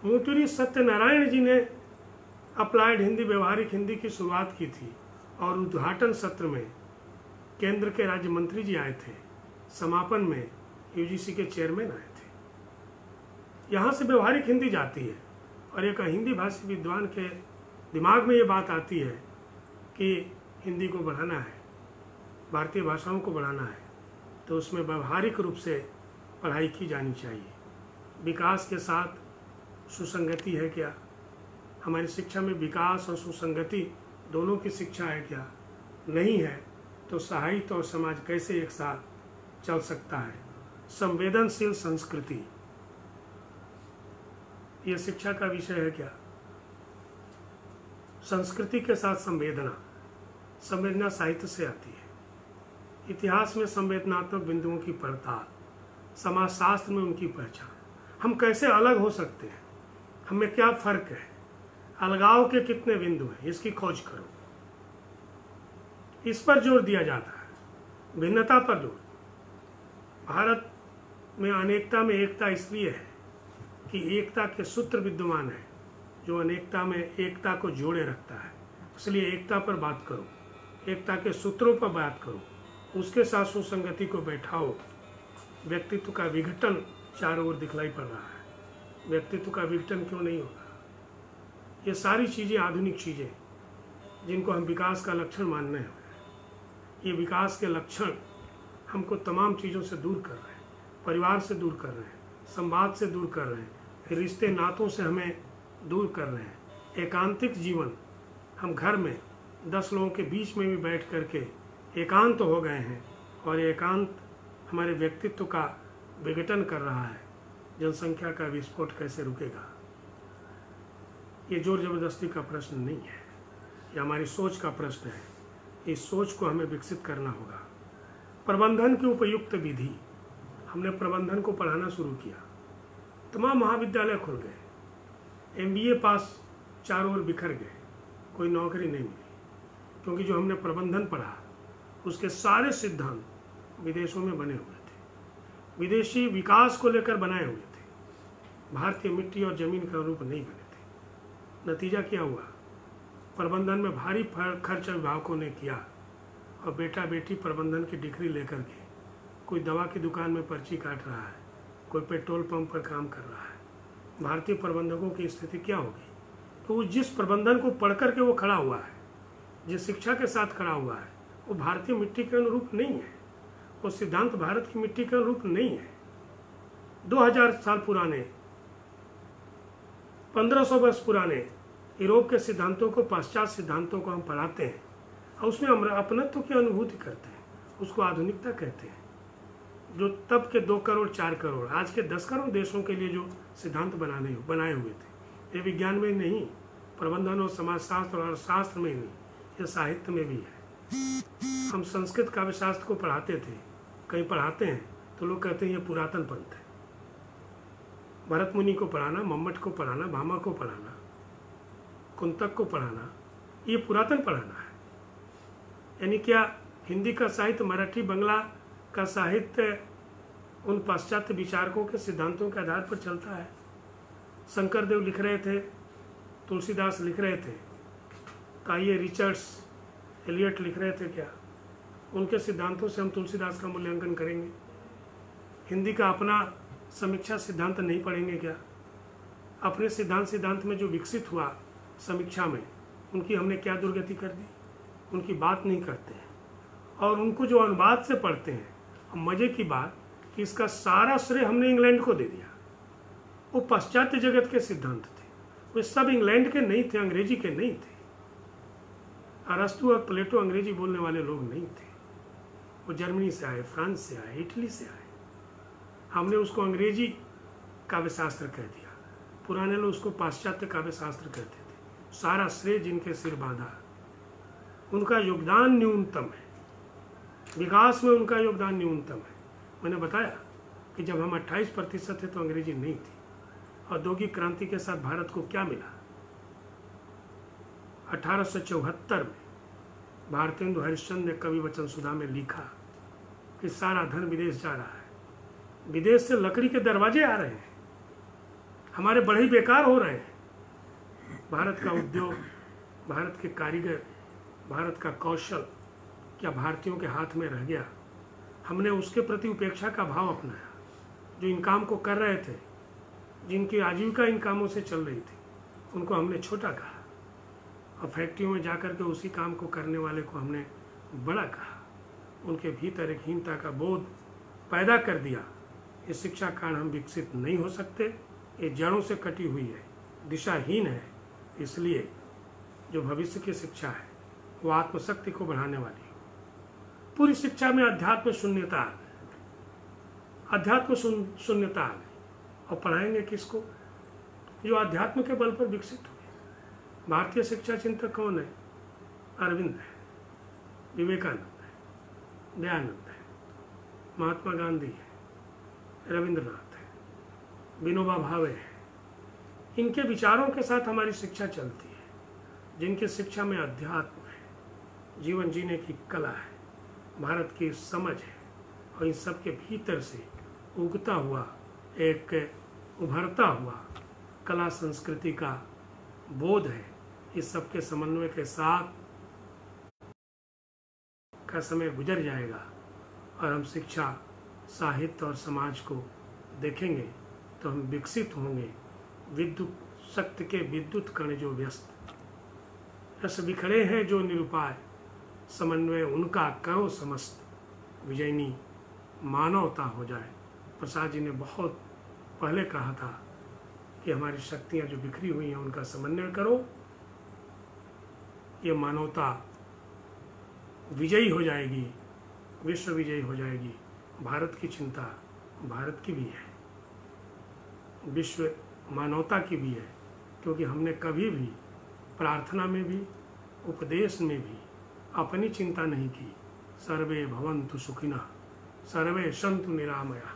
मुतुरी सत्यनारायण जी ने अप्लाइड हिंदी, व्यवहारिक हिंदी की शुरुआत की थी, और उद्घाटन सत्र में केंद्र के राज्य मंत्री जी आए थे। समापन में यूजीसी के चेयरमैन आए थे। यहाँ से व्यवहारिक हिंदी जाती है, और एक हिंदी भाषी विद्वान के दिमाग में ये बात आती है कि हिंदी को बढ़ाना है, भारतीय भाषाओं को बढ़ाना है, तो उसमें व्यवहारिक रूप से पढ़ाई की जानी चाहिए। विकास के साथ सुसंगति है क्या? हमारी शिक्षा में विकास और सुसंगति दोनों की शिक्षा है क्या? नहीं है तो साहित्य और समाज कैसे एक साथ चल सकता है? संवेदनशील संस्कृति, यह शिक्षा का विषय है क्या? संस्कृति के साथ संवेदना, संवेदना साहित्य से आती है। इतिहास में संवेदनात्मक बिंदुओं की पड़ताल, समाजशास्त्र में उनकी पहचान, हम कैसे अलग हो सकते हैं, हमें क्या फर्क है, अलगाव के कितने बिंदु हैं, इसकी खोज करो। इस पर जोर दिया जाता है, भिन्नता पर जोर। भारत में अनेकता में एकता इसलिए है कि एकता के सूत्र विद्यमान है जो अनेकता में एकता को जोड़े रखता है। इसलिए एकता पर बात करो, एकता के सूत्रों पर बात करो, उसके साथ सुसंगति को बैठाओ। व्यक्तित्व का विघटन चारों ओर दिखलाई पड़ रहा है। व्यक्तित्व का विघटन क्यों नहीं होगा? ये सारी चीज़ें आधुनिक चीज़ें जिनको हम विकास का लक्षण मानने हैं, ये विकास के लक्षण हमको तमाम चीज़ों से दूर कर रहे हैं। परिवार से दूर कर रहे हैं, संवाद से दूर कर रहे हैं, रिश्ते नातों से हमें दूर कर रहे हैं। एकांतिक जीवन, हम घर में 10 लोगों के बीच में भी बैठ करके एकांत हो गए हैं, और एकांत हमारे व्यक्तित्व का विघटन कर रहा है। जनसंख्या का विस्फोट कैसे रुकेगा? ये जोर जबरदस्ती का प्रश्न नहीं है, ये हमारी सोच का प्रश्न है। इस सोच को हमें विकसित करना होगा। प्रबंधन की उपयुक्त विधि, हमने प्रबंधन को पढ़ाना शुरू किया। तमाम महाविद्यालय खुल गए, MBA पास चारों ओर बिखर गए, कोई नौकरी नहीं मिली, क्योंकि जो हमने प्रबंधन पढ़ा उसके सारे सिद्धांत विदेशों में बने हुए थे, विदेशी विकास को लेकर बनाए हुए थे, भारतीय मिट्टी और जमीन के अनुरूप नहीं बने थे। नतीजा क्या हुआ? प्रबंधन में भारी खर्च अभिभावकों ने किया, और बेटा बेटी प्रबंधन की डिग्री लेकर के कोई दवा की दुकान में पर्ची काट रहा है, कोई पेट्रोल पंप पर काम कर रहा है। भारतीय प्रबंधकों की स्थिति क्या होगी? तो वो जिस प्रबंधन को पढ़ करके वो खड़ा हुआ है, जिस शिक्षा के साथ खड़ा हुआ है, वो भारतीय मिट्टी के अनुरूप नहीं है, वो सिद्धांत भारत की मिट्टी के अनुरूप नहीं है। 2000 साल पुराने, 1500 वर्ष पुराने यूरोप के सिद्धांतों को, पाश्चात्य सिद्धांतों को हम पढ़ाते हैं, और उसमें हम अपनत्व की अनुभूति करते हैं, उसको आधुनिकता कहते हैं। जो तब के 2 करोड़ 4 करोड़, आज के 10 करोड़ देशों के लिए जो सिद्धांत बनाए हुए थे, ये विज्ञान में नहीं, प्रबंधन और समाजशास्त्र और अर्थशास्त्र में नहीं, ये साहित्य में भी है। हम संस्कृत काव्यशास्त्र को पढ़ाते थे, कहीं पढ़ाते हैं तो लोग कहते हैं ये पुरातन पंथ है। भरत मुनि को पढ़ाना, मम्मट को पढ़ाना, भामा को पढ़ाना, कुंतक को पढ़ाना, ये पुरातन पढ़ाना है। यानी क्या हिंदी का साहित्य, मराठी बंगला का साहित्य उन पाश्चात्य विचारकों के सिद्धांतों के आधार पर चलता है? शंकरदेव लिख रहे थे, तुलसीदास लिख रहे थे, तो आइए रिचर्ड्स, एलियट लिख रहे थे, क्या उनके सिद्धांतों से हम तुलसीदास का मूल्यांकन करेंगे? हिंदी का अपना समीक्षा सिद्धांत नहीं पढ़ेंगे क्या? अपने सिद्धांत में जो विकसित हुआ समीक्षा में, उनकी हमने क्या दुर्गति कर दी? उनकी बात नहीं करते हैं, और उनको जो अनुवाद से पढ़ते हैं। मजे की बात कि इसका सारा श्रेय हमने इंग्लैंड को दे दिया। वो पाश्चात्य जगत के सिद्धांत थे, वे सब इंग्लैंड के नहीं थे, अंग्रेजी के नहीं थे। अरस्तु और प्लेटो अंग्रेजी बोलने वाले लोग नहीं थे, वो जर्मनी से आए, फ्रांस से आए, इटली से आए। हमने उसको अंग्रेजी काव्यशास्त्र कह दिया, पुराने लोग उसको पाश्चात्य काव्यशास्त्र कहते थे। सारा श्रेय जिनके सिर बांधा, उनका योगदान न्यूनतम है, विकास में उनका योगदान न्यूनतम है। मैंने बताया कि जब हम 28% थे तो अंग्रेजी नहीं थी। औद्योगिक क्रांति के साथ भारत को क्या मिला? 1874 में भारतेंदु हरिश्चंद्र ने कवि वचन सुधा में लिखा कि सारा धन विदेश जा रहा है, विदेश से लकड़ी के दरवाजे आ रहे हैं, हमारे बढ़ई बेकार हो रहे हैं। भारत का उद्योग, भारत के कारीगर, भारत का कौशल क्या भारतीयों के हाथ में रह गया? हमने उसके प्रति उपेक्षा का भाव अपनाया। जो इन काम को कर रहे थे, जिनकी आजीविका इन कामों से चल रही थी, उनको हमने छोटा कहा और फैक्ट्रियों में जाकर के उसी काम को करने वाले को हमने बड़ा कहा। उनके भीतर एक हीनता का बोध पैदा कर दिया। इस शिक्षा कारण हम विकसित नहीं हो सकते। ये जड़ों से कटी हुई है, दिशाहीन है। इसलिए जो भविष्य की शिक्षा है वो आत्मशक्ति को बढ़ाने वाली है। पूरी शिक्षा में अध्यात्म शून्यता आ गई, अध्यात्म शून्यता आ गई। और पढ़ाएंगे किसको? जो अध्यात्म के बल पर विकसित हुए। भारतीय शिक्षा चिंतक कौन है? अरविंद है, विवेकानंद है, दयानंद है, महात्मा गांधी है, रविंद्रनाथ है, विनोबा भावे है। इनके विचारों के साथ हमारी शिक्षा चलती है। जिनकी शिक्षा में अध्यात्म है, जीवन जीने की कला है, भारत की समझ है और इन सब के भीतर से उगता हुआ एक उभरता हुआ कला संस्कृति का बोध है। इस सब के समन्वय के साथ का समय गुजर जाएगा और हम शिक्षा, साहित्य और समाज को देखेंगे तो हम विकसित होंगे। विद्युत शक्ति के विद्युत कण जो व्यस्त रस बिखरे हैं जो निरुपाय, समन्वय उनका करो समस्त, विजयनी मानवता हो जाए। प्रसाद जी ने बहुत पहले कहा था कि हमारी शक्तियाँ जो बिखरी हुई हैं उनका समन्वय करो, ये मानवता विजयी हो जाएगी, विश्व विजयी हो जाएगी। भारत की चिंता भारत की भी है, विश्व मानवता की भी है, क्योंकि हमने कभी भी प्रार्थना में भी, उपदेश में भी अपनी चिंता नहीं की। सर्वे भवन्तु सुखिनः, सर्वे सन्तु निरामया,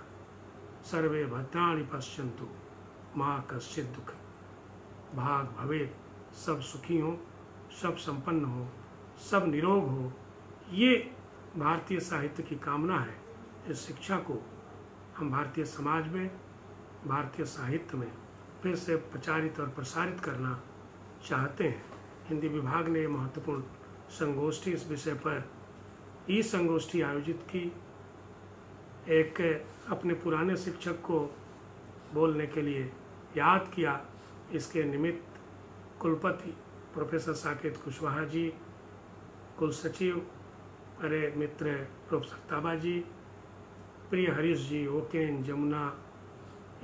सर्वे भद्राणि पश्यन्तु मा कश्चित् दुःख भाग भवेत्। सब सुखी हो, सब संपन्न हो, सब निरोग हो, ये भारतीय साहित्य की कामना है। इस शिक्षा को हम भारतीय समाज में, भारतीय साहित्य में फिर से प्रचारित और प्रसारित करना चाहते हैं। हिंदी विभाग ने महत्वपूर्ण संगोष्ठी इस विषय पर ई संगोष्ठी आयोजित की। एक अपने पुराने शिक्षक को बोलने के लिए याद किया। इसके निमित्त कुलपति प्रोफेसर साकेत कुशवाहा जी, कुल सचिव अरे मित्र प्रोफेसर ताबा जी, प्रिय हरीश जी, ओकेन, जमुना,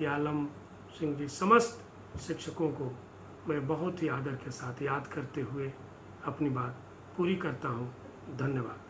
यालम सिंह जी, समस्त शिक्षकों को मैं बहुत ही आदर के साथ याद करते हुए अपनी बात पूरी करता हूँ। धन्यवाद।